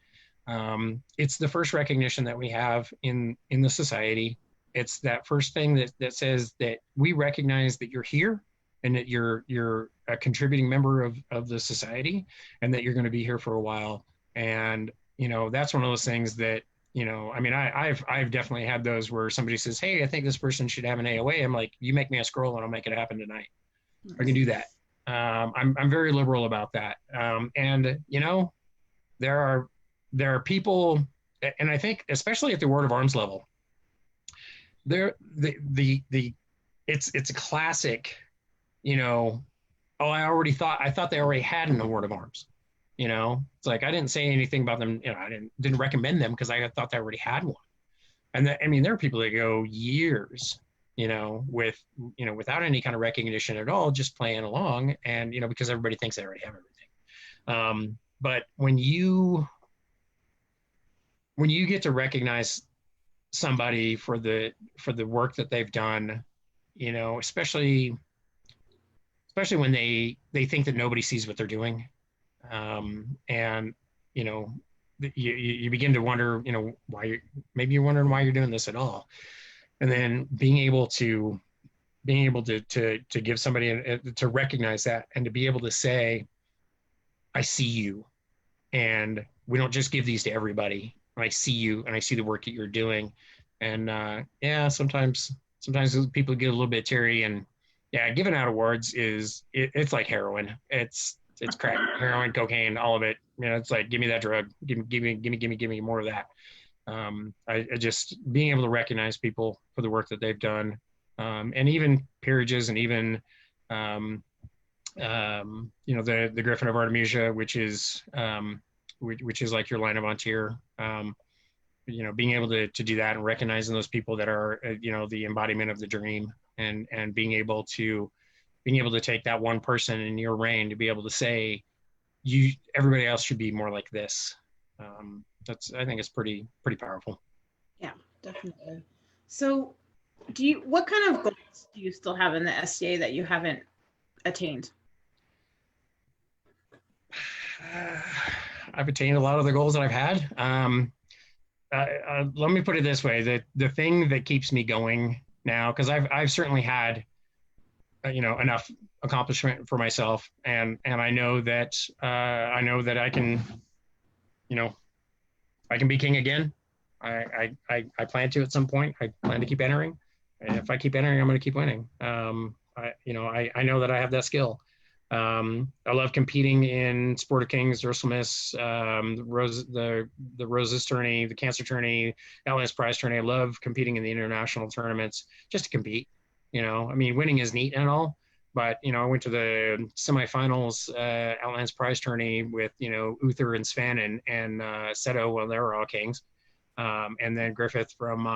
It's the first recognition that we have in the society. It's that first thing that says that we recognize that you're here and that you're a contributing member of the society and that you're going to be here for a while. And, that's one of those things that, I've definitely had those where somebody says, hey, I think this person should have an AOA. I'm like, you make me a scroll and I'll make it happen tonight. I can do that. I'm very liberal about that. And, there are people, and I think especially at the Word of Arms level, it's a classic, I thought they already had an award of arms. It's like I didn't say anything about them. I didn't recommend them because I thought they already had one. And there are people that go years, without any kind of recognition at all, just playing along, and because everybody thinks they already have everything. But when you get to recognize somebody for the work that they've done, especially when they think that nobody sees what they're doing, and you begin to wonder, why maybe you're wondering why you're doing this at all, and then being able to give somebody to recognize that and to be able to say, I see you, and we don't just give these to everybody. I see you and I see the work that you're doing. And sometimes people get a little bit teary, and giving out awards it's like heroin. It's crack, heroin, cocaine, all of it. It's like, give me that drug, give me more of that. I just being able to recognize people for the work that they've done, and even peerages, and even the Griffin of Artemisia, which is like your line of Vontier, being able to do that and recognizing those people that are, the embodiment of the dream, and being able to take that one person in your reign to be able to say, everybody else should be more like this. I think it's pretty powerful. Yeah, definitely. So what kind of goals do you still have in the SCA that you haven't attained? I've attained a lot of the goals that I've had. Let me put it this way: the thing that keeps me going now, because I've certainly had, enough accomplishment for myself, and I know that I can, I can be king again. I plan to at some point. I plan to keep entering, and if I keep entering, I'm going to keep winning. I know that I have that skill. I love competing in Sport of Kings, Ursulmus, the Roses tourney, the Cancer tourney, Outlands Prize tourney. I love competing in the international tournaments just to compete. Winning is neat and all, but I went to the semifinals, Outlands Prize tourney with Uther and Sven and Seto. Well, they were all kings, and then Griffith from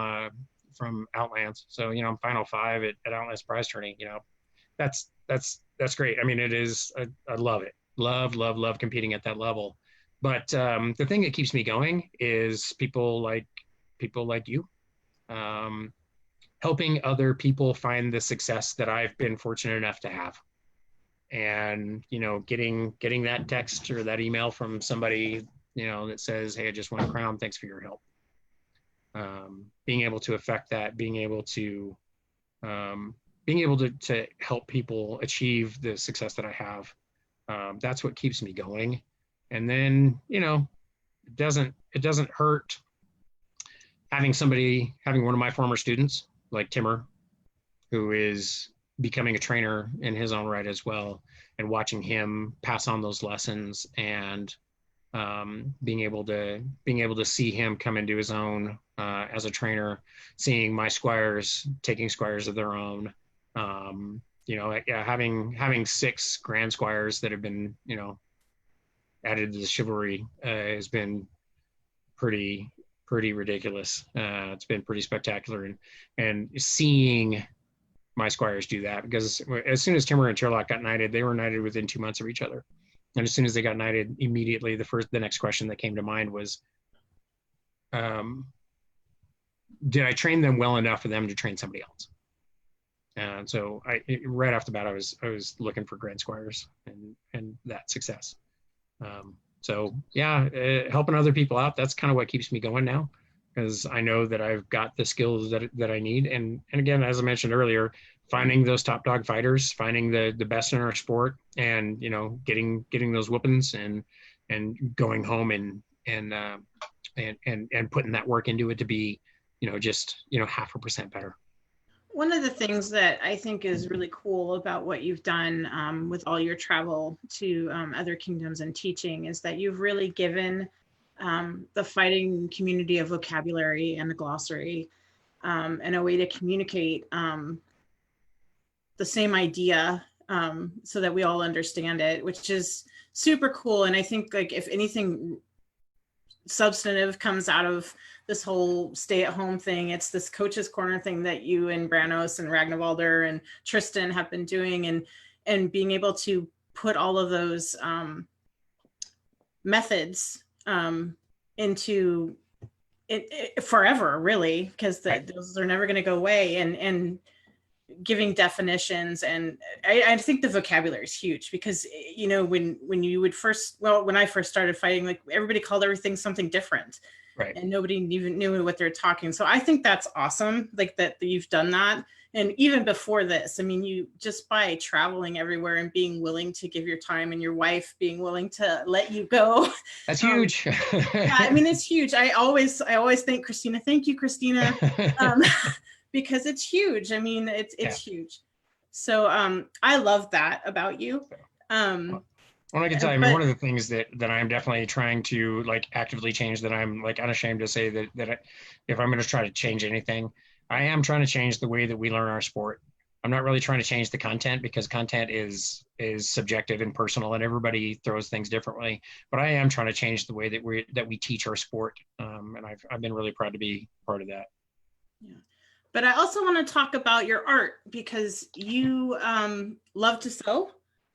Outlands. So I'm final 5 at Outlands Prize tourney. That's great. it is, I love it. Love competing at that level. But the thing that keeps me going is people like you, helping other people find the success that I've been fortunate enough to have. And, getting that text or that email from somebody, that says, hey, I just won a crown. Thanks for your help. Being able to affect that, being able to help people achieve the success that I have. That's what keeps me going. And then, it doesn't hurt having one of my former students like Timmer, who is becoming a trainer in his own right as well, and watching him pass on those lessons and being able to see him come into his own as a trainer, seeing my squires taking squires of their own. Yeah, having 6 grand squires that have been, added to the chivalry has been pretty ridiculous. It's been pretty spectacular, and seeing my squires do that, because as soon as Timur and Sherlock got knighted, they were knighted within 2 months of each other. And as soon as they got knighted, immediately the next question that came to mind was, did I train them well enough for them to train somebody else? And so right off the bat, I was looking for grand squires and that success. So yeah, helping other people out, that's kind of what keeps me going now, because I know that I've got the skills that I need. And again, as I mentioned earlier, finding those top dog fighters, finding the best in our sport, and getting those whoopings and going home and putting that work into it to be just 0.5% better. One of the things that I think is really cool about what you've done with all your travel to other kingdoms and teaching is that you've really given the fighting community a vocabulary and a glossary and a way to communicate the same idea so that we all understand it, which is super cool. And I think, like, if anything substantive comes out of this whole stay-at-home thing, it's this coach's corner thing that you and Branos and Ragnvalder and Tristan have been doing, and being able to put all of those methods into it forever, really, because those are never going to go away, and giving definitions. And I think the vocabulary is huge, because when you would when I first started fighting, like, everybody called everything something different, right, and nobody even knew what they're talking. So I think that's awesome, like that you've done that. And even before this, I mean, you just by traveling everywhere and being willing to give your time, and your wife being willing to let you go. That's huge. Yeah, I mean, it's huge. I always thank Christina. Thank you, Christina. Because it's huge. I mean, it's huge. So I love that about you. Well, I can tell you, I mean, one of the things that I'm definitely trying to, like, actively change, that I'm, like, unashamed to say that if I'm going to try to change anything, I am trying to change the way that we learn our sport. I'm not really trying to change the content, because content is subjective and personal, and everybody throws things differently. But I am trying to change the way that we teach our sport, and I've been really proud to be part of that. Yeah. But I also want to talk about your art, because you love to sew.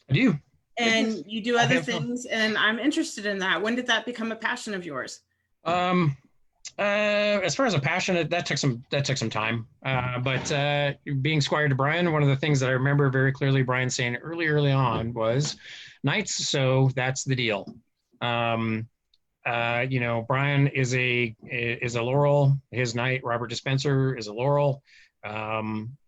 I do. And you do other things, and I'm interested in that. When did that become a passion of yours? As far as a passion, that took some time. But being squire to Brian, one of the things that I remember very clearly Brian saying early on was, knights, so that's the deal. Brian is a Laurel. His knight, Robert Dispenser, is a Laurel.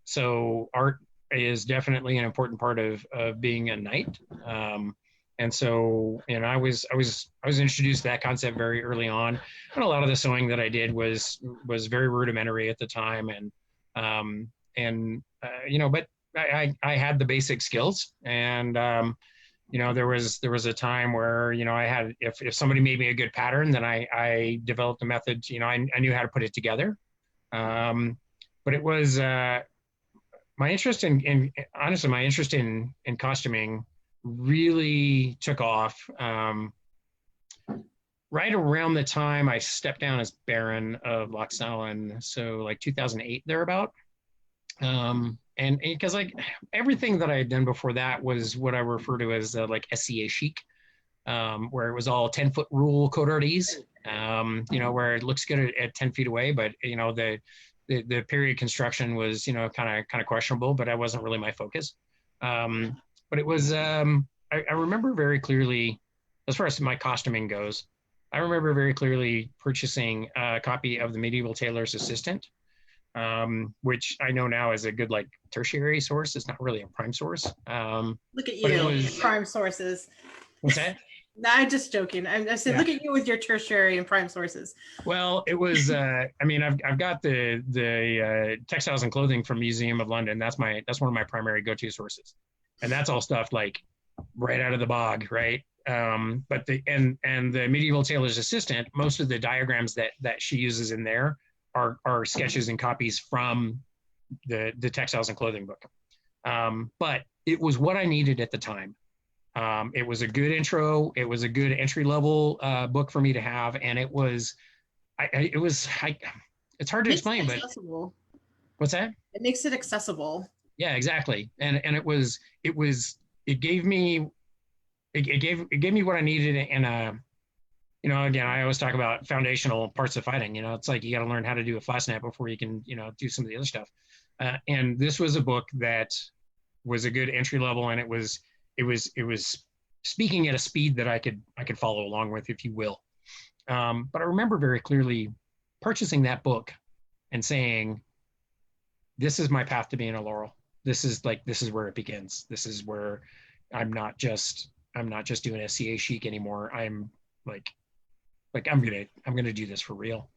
So art is definitely an important part of being a knight. And so, I was introduced to that concept very early on, and a lot of the sewing that I did was very rudimentary at the time, but I had the basic skills, and there was a time where I had, if somebody made me a good pattern, then I developed a method. I knew how to put it together, but it was my interest in costuming really took off right around the time I stepped down as Baron of Lochstallen, so like 2008 thereabout. And because, like, everything that I had done before that was what I refer to as like SCA chic, where it was all 10-foot rule code artese, where it looks good at 10 feet away, but the period construction was kind of questionable, but that wasn't really my focus. But it was, I remember very clearly, as far as my costuming goes, I remember very clearly purchasing a copy of the Medieval Tailor's Assistant, which I know now is a good, like, tertiary source. It's not really a prime source. Look at you, prime sources. What's that? No, I'm just joking. I said, look at you with your tertiary and prime sources. Well, it was, I've got the textiles and clothing from Museum of London. That's one of my primary go-to sources. And that's all stuff, like, right out of the bog, right? but the medieval tailor's assistant, most of the diagrams that she uses in there are sketches and copies from the textiles and clothing book. But it was what I needed at the time. It was a good intro. It was a good entry level book for me to have, and it was, it's hard to explain, but what's that? It makes it accessible. Yeah, exactly. And it gave me what I needed in a, again, I always talk about foundational parts of fighting. It's like you got to learn how to do a flat snap before you can, do some of the other stuff. And this was a book that was a good entry level, and it was speaking at a speed that I could follow along with, if you will. But I remember very clearly purchasing that book and saying, this is my path to being a Laurel. This is where it begins. This is where I'm not just doing SCA chic anymore. I'm like I'm gonna do this for real.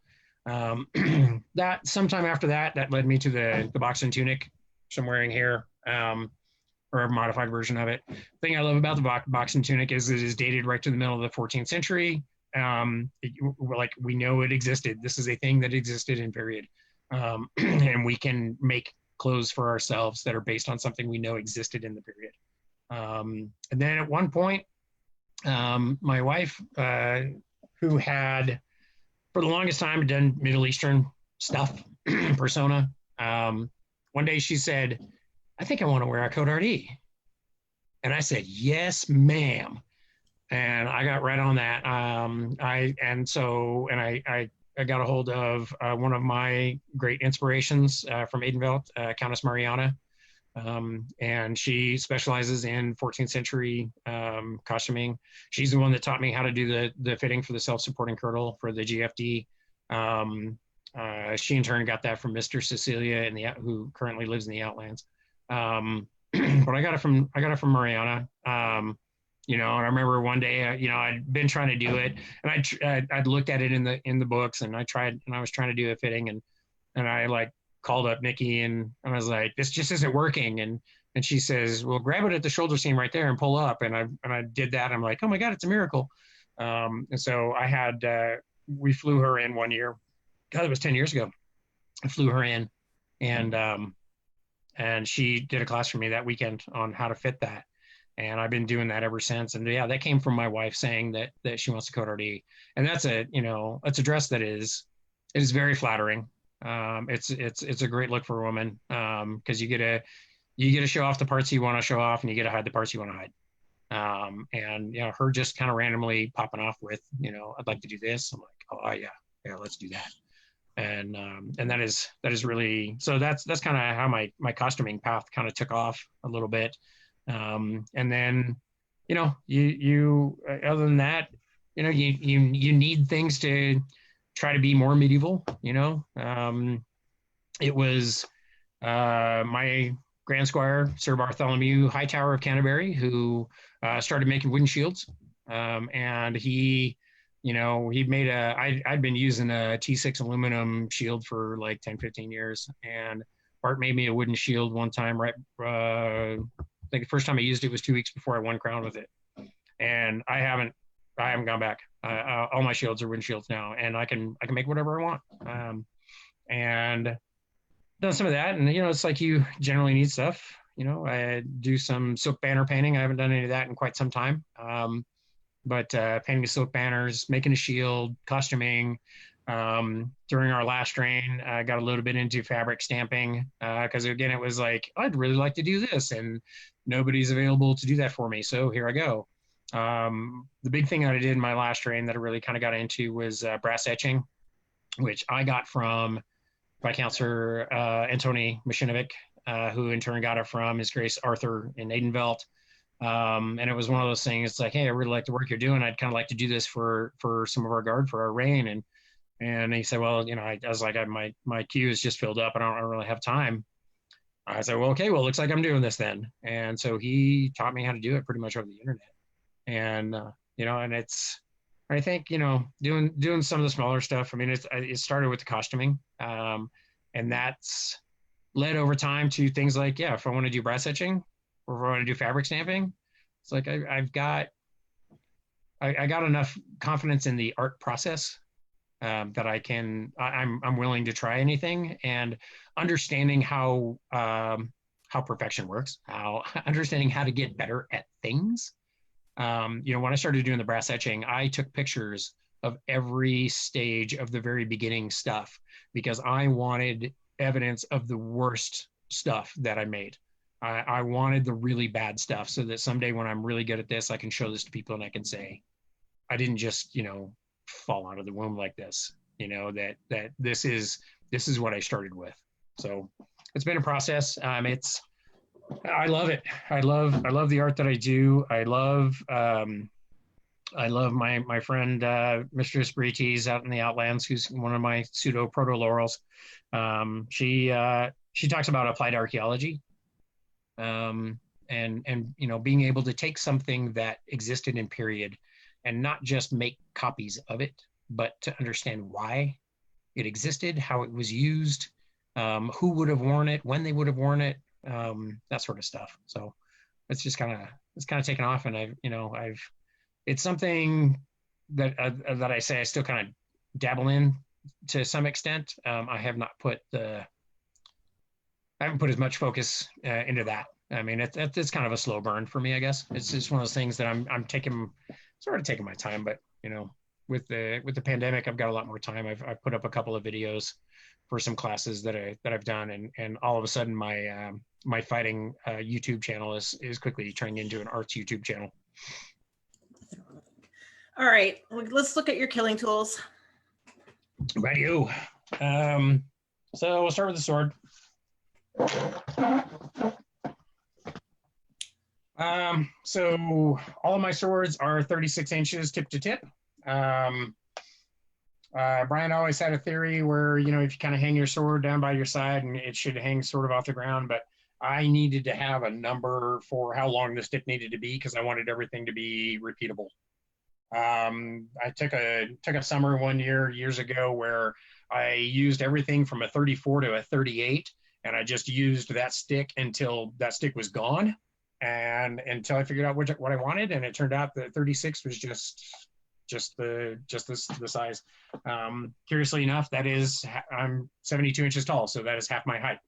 That sometime after that led me to the boxing tunic, which I'm wearing here, or a modified version of it. The thing I love about the boxing tunic is it is dated right to the middle of the 14th century. We know it existed. This is a thing that existed in period. And we can make clothes for ourselves that are based on something we know existed in the period. And then at one point, my wife, who had for the longest time done Middle Eastern stuff, persona, one day she said, I think I want to wear a Code Art-E. And I said, yes, ma'am. And I got right on that. I got a hold of one of my great inspirations from Aidenveld, Countess Mariana. And she specializes in 14th century costuming. She's the one that taught me how to do the fitting for the self-supporting kirtle for the GFD. She in turn got that from Mr. Cecilia, who currently lives in the Outlands. But I got it from Mariana. And I remember one day, I'd been trying to do it, and I'd looked at it in the books, and I was trying to do a fitting, and I called up Nikki, and I was like, this just isn't working. And she says, well, grab it at the shoulder seam right there and pull up. And I did that. I'm like, oh my God, it's a miracle. And so we flew her in one year. God, it was 10 years ago. I flew her in, and she did a class for me that weekend on how to fit that. And I've been doing that ever since. And yeah, that came from my wife saying that she wants to Code Art-E. And that's a dress that is very flattering. It's a great look for a woman, because you get to show off the parts you want to show off, and you get to hide the parts you want to hide. And her just kind of randomly popping off with, I'd like to do this. I'm like, oh yeah, let's do that. And that is really, so that's kind of how my costuming path kind of took off a little bit. And then, you other than that, you need things to try to be more medieval. It was my Grand Squire, Sir Bartholomew Hightower of Canterbury, who started making wooden shields. And he made I'd been using a T6 aluminum shield for like 10, 15 years. And Bart made me a wooden shield one time, right? I think the first time I used it was 2 weeks before I won crown with it. And I haven't gone back. All my shields are wooden shields now, and I can make whatever I want. And done some of that, and it's like you generally need stuff. I do some silk banner painting. I haven't done any of that in quite some time. But painting the silk banners, making a shield, costuming. During our last reign, I got a little bit into fabric stamping, because again, it was like, I'd really like to do this, and nobody's available to do that for me. So here I go. The big thing that I did in my last reign that I really kind of got into was brass etching, which I got from Viscount Antoni Mashinovic, who in turn got it from His Grace Arthur in Aidenveld. And it was one of those things. It's like, hey, I really like the work you're doing. I'd kind of like to do this for some of our guard for our reign. And he said, well, I was like, my queue is just filled up. I don't really have time. I said, well, okay, well, it looks like I'm doing this then. And so he taught me how to do it pretty much over the internet. And, and I think, doing some of the smaller stuff. I mean, it started with the costuming. And that's led over time to things like, yeah, if I want to do brass etching or if I want to do fabric stamping, it's like, I've got I got enough confidence in the art process that I'm willing to try anything, and understanding how perfection works, how understanding how to get better at things. When I started doing the brass etching, I took pictures of every stage of the very beginning stuff because I wanted evidence of the worst stuff that I made. I wanted the really bad stuff so that someday when I'm really good at this, I can show this to people and I can say, I didn't just, fall out of the womb like this, that this is what I started with. So it's been a process. I love it. I love the art that I do. I love my friend Mr. Espirites out in the Outlands, who's one of my pseudo proto laurels. She talks about applied archaeology, and being able to take something that existed in period and not just make copies of it, but to understand why it existed, how it was used, who would have worn it, when they would have worn it, that sort of stuff. So it's just kind of taken off, and it's something that I say I still kind of dabble in to some extent. I haven't put as much focus into that. I mean, it's kind of a slow burn for me, I guess. It's just one of those things that I'm taking my time, but with the pandemic, I've got a lot more time. I've put up a couple of videos for some classes that I've done, and all of a sudden my fighting YouTube channel is quickly turning into an arts YouTube channel. All right, let's look at your killing tools. Radio. So we'll start with the sword. So all of my swords are 36 inches tip to tip. Brian always had a theory where, if you kind of hang your sword down by your side and it should hang sort of off the ground, but I needed to have a number for how long the stick needed to be because I wanted everything to be repeatable. I took a summer one years ago where I used everything from a 34 to a 38, and I just used that stick until that stick was gone, and until I figured out what I wanted, and it turned out that 36 was just the size. Curiously enough, I'm 72 inches tall, so that is half my height.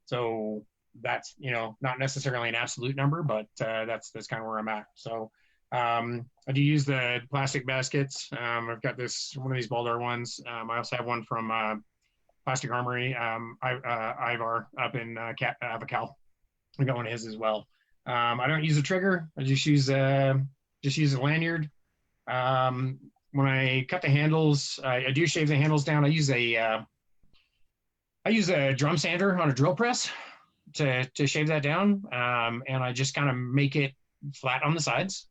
So that's not necessarily an absolute number, but that's kind of where I'm at. So I do use the plastic baskets. I've got one of these Baldar ones. I also have one from Plastic Armory. Ivar up in Avacal. I got one of his as well. I don't use a trigger. I just use a lanyard. When I cut the handles, I do shave the handles down. I use a drum sander on a drill press to shave that down, and I just kind of make it flat on the sides,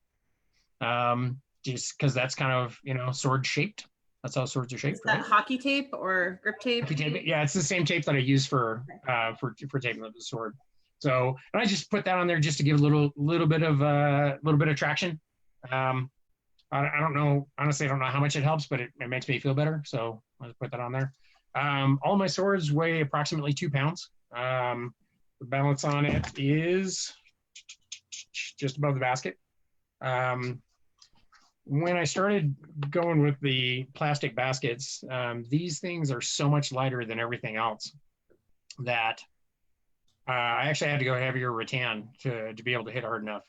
just because that's kind of sword shaped. That's how swords are shaped. Is that hockey tape or grip tape? Hockey tape. Yeah, it's the same tape that I use for taping up the sword. So, and I just put that on there just to give a little bit of traction. I don't know, honestly, I don't know how much it helps, but it makes me feel better. So I'll just put that on there. All my swords weigh approximately 2 pounds. The balance on it is just above the basket. When I started going with the plastic baskets, these things are so much lighter than everything else that I actually had to go heavier rattan to be able to hit hard enough.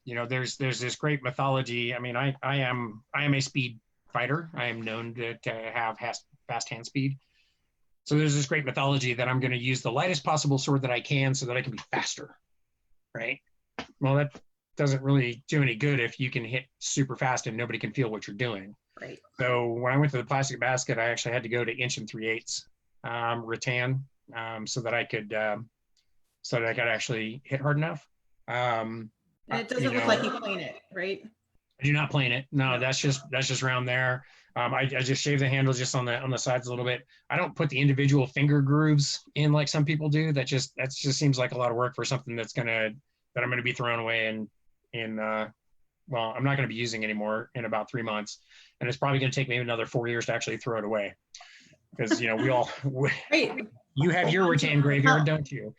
There's this great mythology. I mean, I am a speed fighter. I am known to have fast hand speed. So there's this great mythology that I'm going to use the lightest possible sword that I can so that I can be faster, right? Well, that doesn't really do any good if you can hit super fast and nobody can feel what you're doing. Right. So when I went to the plastic basket, I actually had to go to 1 3/8 rattan so that I could actually hit hard enough. And it doesn't look like you plane it, right? I do not plane it. No, that's just around there. I just shave the handles just on the sides a little bit. I don't put the individual finger grooves in like some people do. That just seems like a lot of work for something that I'm gonna be throwing away I'm not gonna be using anymore in about 3 months, and it's probably gonna take me another 4 years to actually throw it away. Because you have your rattan graveyard, don't you?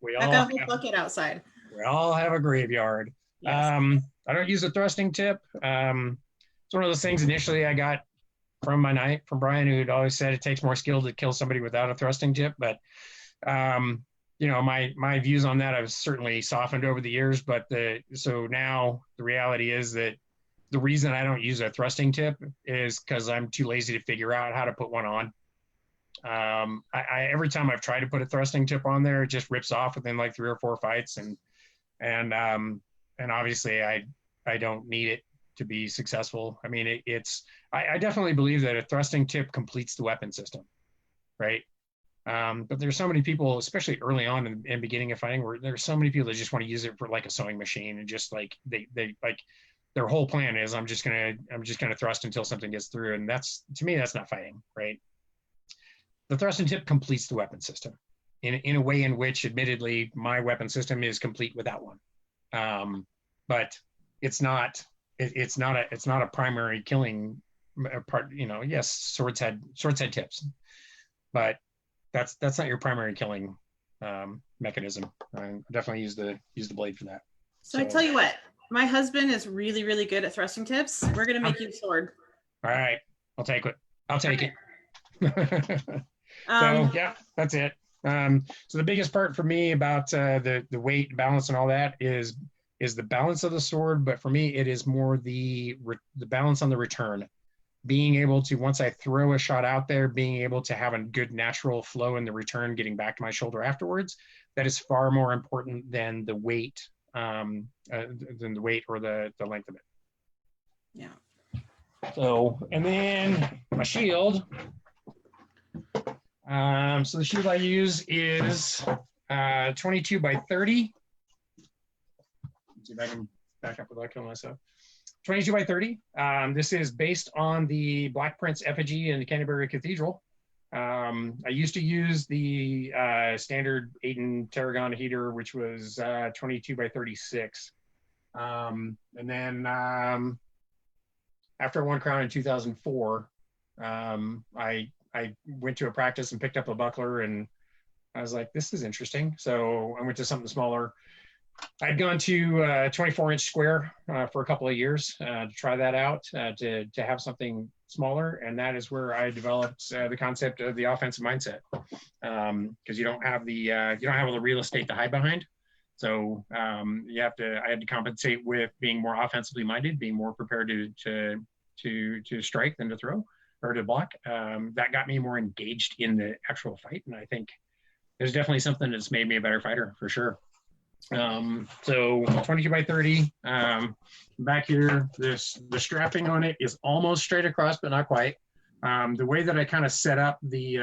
We all have a bucket outside. We all have a graveyard. Yes. I don't use a thrusting tip. It's one of those things initially I got from Brian, who'd always said it takes more skill to kill somebody without a thrusting tip. But my views on that have certainly softened over the years. But so now the reality is that the reason I don't use a thrusting tip is because I'm too lazy to figure out how to put one on. Every time I've tried to put a thrusting tip on there, it just rips off within like 3 or 4 fights, and obviously I don't need it to be successful. I mean, I definitely believe that a thrusting tip completes the weapon system, right? But there's so many people, especially early on in beginning of fighting, where there's so many people that just want to use it for like a sewing machine, and just like they like their whole plan is I'm just gonna thrust until something gets through, and that's, to me, that's not fighting, right? The thrust and tip completes the weapon system in a way in which, admittedly, my weapon system is complete without one. But it's not a primary killing part. Yes, swords had tips, but that's not your primary killing mechanism. I definitely use the blade for that. So I tell you what, my husband is really, really good at thrusting tips. We're gonna make you a sword. All right, I'll take it. So yeah, that's it. So the biggest part for me about the weight balance and all that is the balance of the sword, but for me it is more the balance on the return. Being able to, once I throw a shot out there, being able to have a good natural flow in the return, getting back to my shoulder afterwards, that is far more important than the weight, or the length of it. Yeah. So, and then my shield. So the shield I use is 22 by 30. Let's see if I can back up without killing myself. 22 by 30. This is based on the Black Prince effigy in the Canterbury Cathedral. I used to use the standard Aiden Tarragon heater, which was 22 by 36. And then after I won Crown in 2004, I went to a practice and picked up a buckler, and I was like, this is interesting. So I went to something smaller. I'd gone to 24-inch square for a couple of years to try that out, to have something smaller, and that is where I developed the concept of the offensive mindset, because you don't have all the real estate to hide behind. So I had to compensate with being more offensively minded, being more prepared to strike than to throw or to block. That got me more engaged in the actual fight, and I think there's definitely something that's made me a better fighter for sure. So 22 by 30. Back here, the strapping on it is almost straight across, but not quite. The way that I kind of set this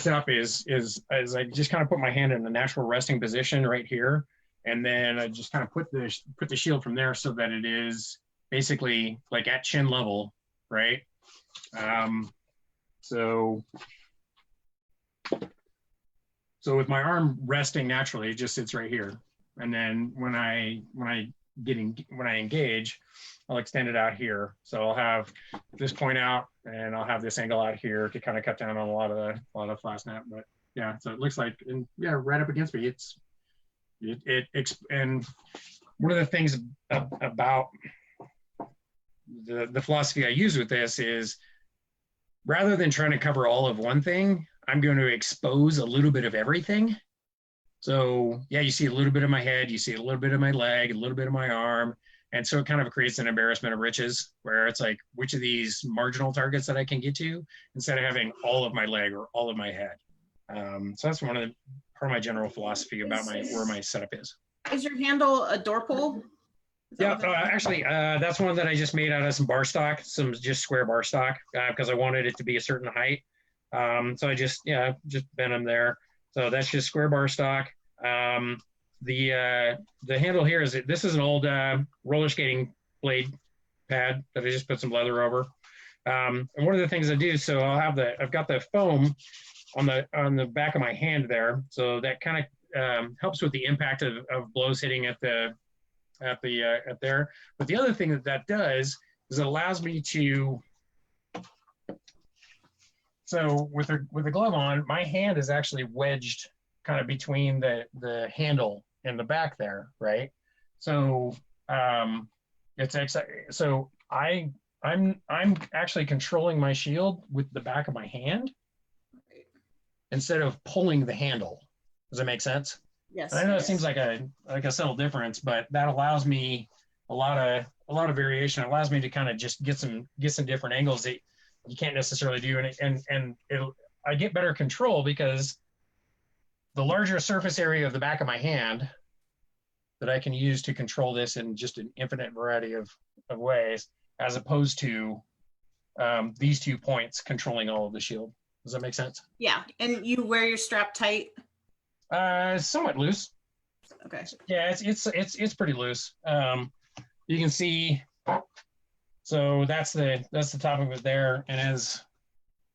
up is I just kind of put my hand in the natural resting position right here, and then I just kind of put the shield from there so that it is basically like at chin level, right? So with my arm resting naturally, it just sits right here. And then when I engage, I'll extend it out here. So I'll have this point out, and I'll have this angle out here to kind of cut down on a lot of the flat snap. But yeah, so it looks like, and yeah, right up against me. And one of the things about the philosophy I use with this is, rather than trying to cover all of one thing, I'm going to expose a little bit of everything. So yeah, you see a little bit of my head, you see a little bit of my leg, a little bit of my arm. And so it kind of creates an embarrassment of riches, where it's like, which of these marginal targets that I can get to, instead of having all of my leg or all of my head. So that's part of my general philosophy about where my setup is. Is your handle a door pull? Yeah, actually, that's one that I just made out of some bar stock, some just square bar stock, because I wanted it to be a certain height. So I just bent them there. So that's just square bar stock. The handle here this is an old roller skating blade pad that I just put some leather over. And one of the things I do, so I've got the foam on the back of my hand there, so that kind of helps with the impact of blows hitting at there. But the other thing that does is it allows me to. So with the glove on, my hand is actually wedged kind of between the handle and the back there, right? So it's so I'm actually controlling my shield with the back of my hand instead of pulling the handle. Does that make sense? And Yes. I know it seems like a subtle difference, but that allows me a lot of variation. It allows me to kind of just get some different angles that you can't necessarily do, and I get better control because the larger surface area of the back of my hand that I can use to control this in just an infinite variety of ways, as opposed to these 2 points controlling all of the shield. Does that make sense? Yeah. And you wear your strap tight? Somewhat loose. Okay. Yeah, it's pretty loose. You can see. So that's the top of it there, and as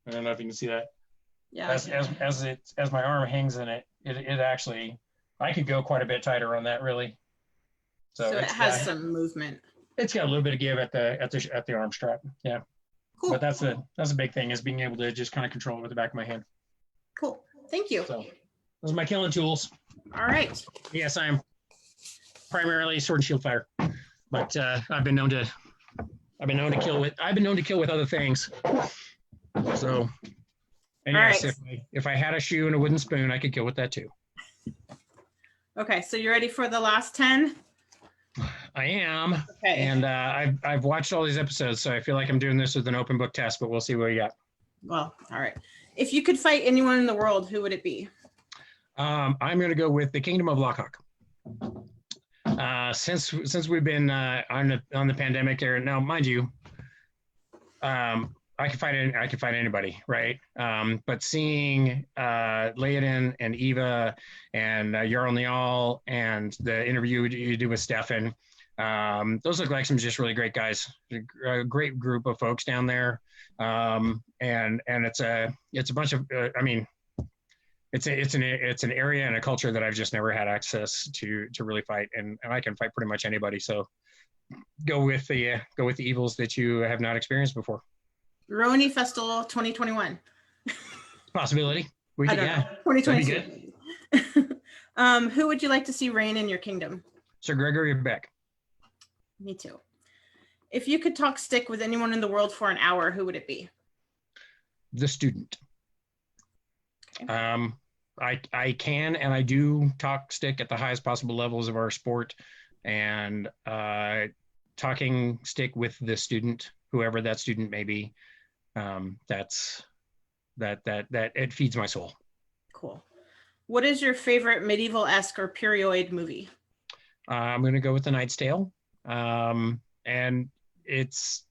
I don't know if you can see that. Yeah. As my arm hangs in it, it actually I could go quite a bit tighter on that really. So it has some movement. It's got a little bit of give at the arm strap. Yeah. Cool. But that's a big thing, is being able to just kind of control it with the back of my hand. Cool. Thank you. So those are my killing tools. All right. Yes, I am primarily sword and shield fighter, but I've been known to kill with other things. So, and yes, right. if I had a shoe and a wooden spoon, I could kill with that too. Okay, so you ready for the last 10? I am. Okay. And I've watched all these episodes, so I feel like I'm doing this with an open book test, but we'll see what we got. Well, all right. If you could fight anyone in the world, who would it be? I'm going to go with the Kingdom of Lockhawk. Since we've been on the pandemic era now, mind you, I can fight anybody, right? But seeing Laodin and Eva and Jarl Niall and the interview you do with Stefan, those look like some just really great guys, a great group of folks down there, and it's a bunch of it's an area and a culture that I've just never had access to really fight, and I can fight pretty much anybody. So go with the evils that you have not experienced before. Roni Festival 2021. Possibility. We could, yeah. 2022. Who would you like to see reign in your kingdom? Sir Gregory Beck. Me too. If you could talk stick with anyone in the world for an hour, who would it be? The student. Okay. I can and I do talk stick at the highest possible levels of our sport, and talking stick with the student, whoever that student may be, that it feeds my soul. Cool. What is your favorite medieval-esque or period movie? I'm going to go with The Knight's Tale, and it's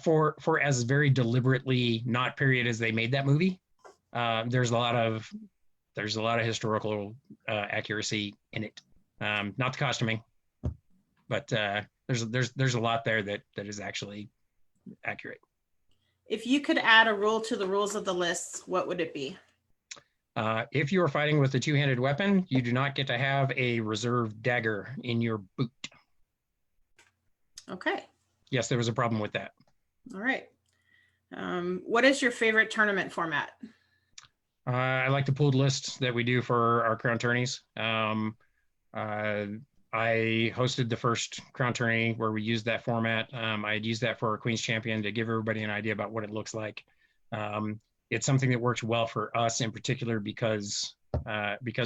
for as very deliberately not period as they made that movie. There's a lot of historical accuracy in it. Not the costuming, but there's a lot there that is actually accurate. If you could add a rule to the rules of the lists, what would it be? If you are fighting with a two-handed weapon, you do not get to have a reserve dagger in your boot. Okay. Yes, there was a problem with that. All right. What is your favorite tournament format? I like the pooled lists that we do for our crown tourneys. I hosted the first crown tourney where we used that format. I had used that for our Queen's Champion to give everybody an idea about what it looks like. It's something that works well for us in particular because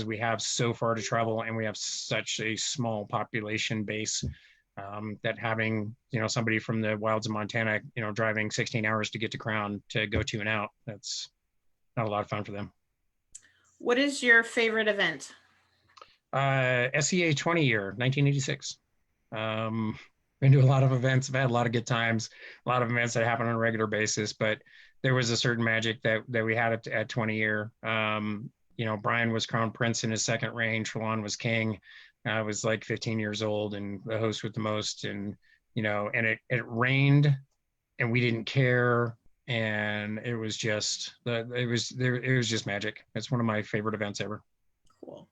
we have so far to travel and we have such a small population base, that having, somebody from the wilds of Montana, driving 16 hours to get to Crown to go to and out, that's not a lot of fun for them. What is your favorite event? SCA 20 year, 1986. Been to a lot of events. I've had a lot of good times, a lot of events that happen on a regular basis, but there was a certain magic that we had at 20 year. Brian was crown prince in his second reign. Trelawn was king. I was like 15 years old and the host with the most, and and it rained and we didn't care, and it was just magic. It's one of my favorite events ever. Cool.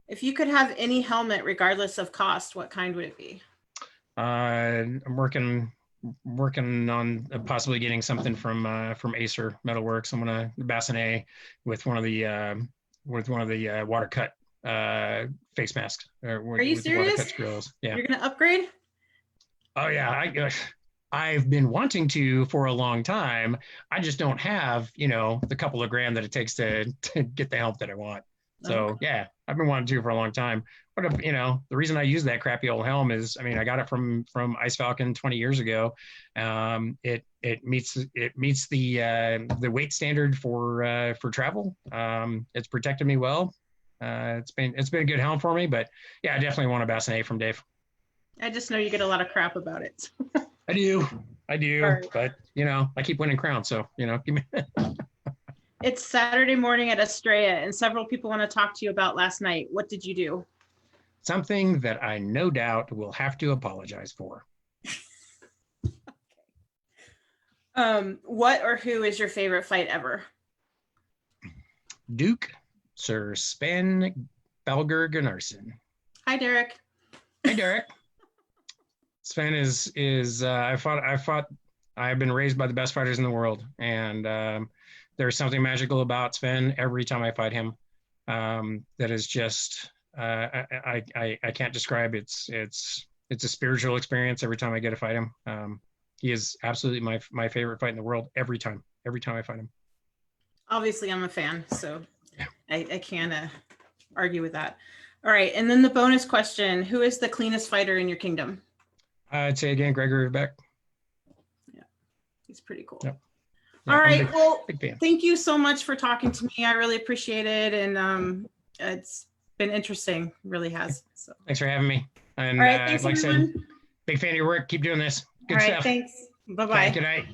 If you could have any helmet regardless of cost, what kind would it be? I'm working on possibly getting something from Acer Metalworks. I'm gonna bassinet with one of the water cut face masks Are you with the water cut serious? screws. Yeah. You're gonna upgrade? Oh yeah. I've been wanting to for a long time. I just don't have, the couple of grand that it takes to get the help that I want. So Okay. yeah, I've been wanting to for a long time. But the reason I use that crappy old helm is, I mean, I got it from Ice Falcon 20 years ago. It meets the weight standard for travel. It's protected me well. It's been a good helm for me. But yeah, I definitely want a bassinet from Dave. I just know you get a lot of crap about it. I do. I All do. right. But, I keep winning crowns. So, give me. It's Saturday morning at Estrella, and several people want to talk to you about last night. What did you do? Something that I no doubt will have to apologize for. What or who is your favorite fight ever? Duke Sir Sven Balger Gunnarsson. Hi, Derek. Hey, Derek. Sven is I've been raised by the best fighters in the world, and there's something magical about Sven every time I fight him. That is just I can't describe. It's a spiritual experience every time I get to fight him. He is absolutely my favorite fight in the world every time I fight him. Obviously, I'm a fan, so Yeah. I can't argue with that. All right, and then the bonus question: who is the cleanest fighter in your kingdom? I'd say again, Gregory Beck. Yeah, he's pretty cool. Yep. Yeah, all right, big fan. Thank you so much for talking to me. I really appreciate it, and it's been interesting. It really has. So thanks for having me. And all right, thanks, like everyone. I said, big fan of your work. Keep doing this. Good all right, stuff. thanks. Bye-bye. Okay, good night.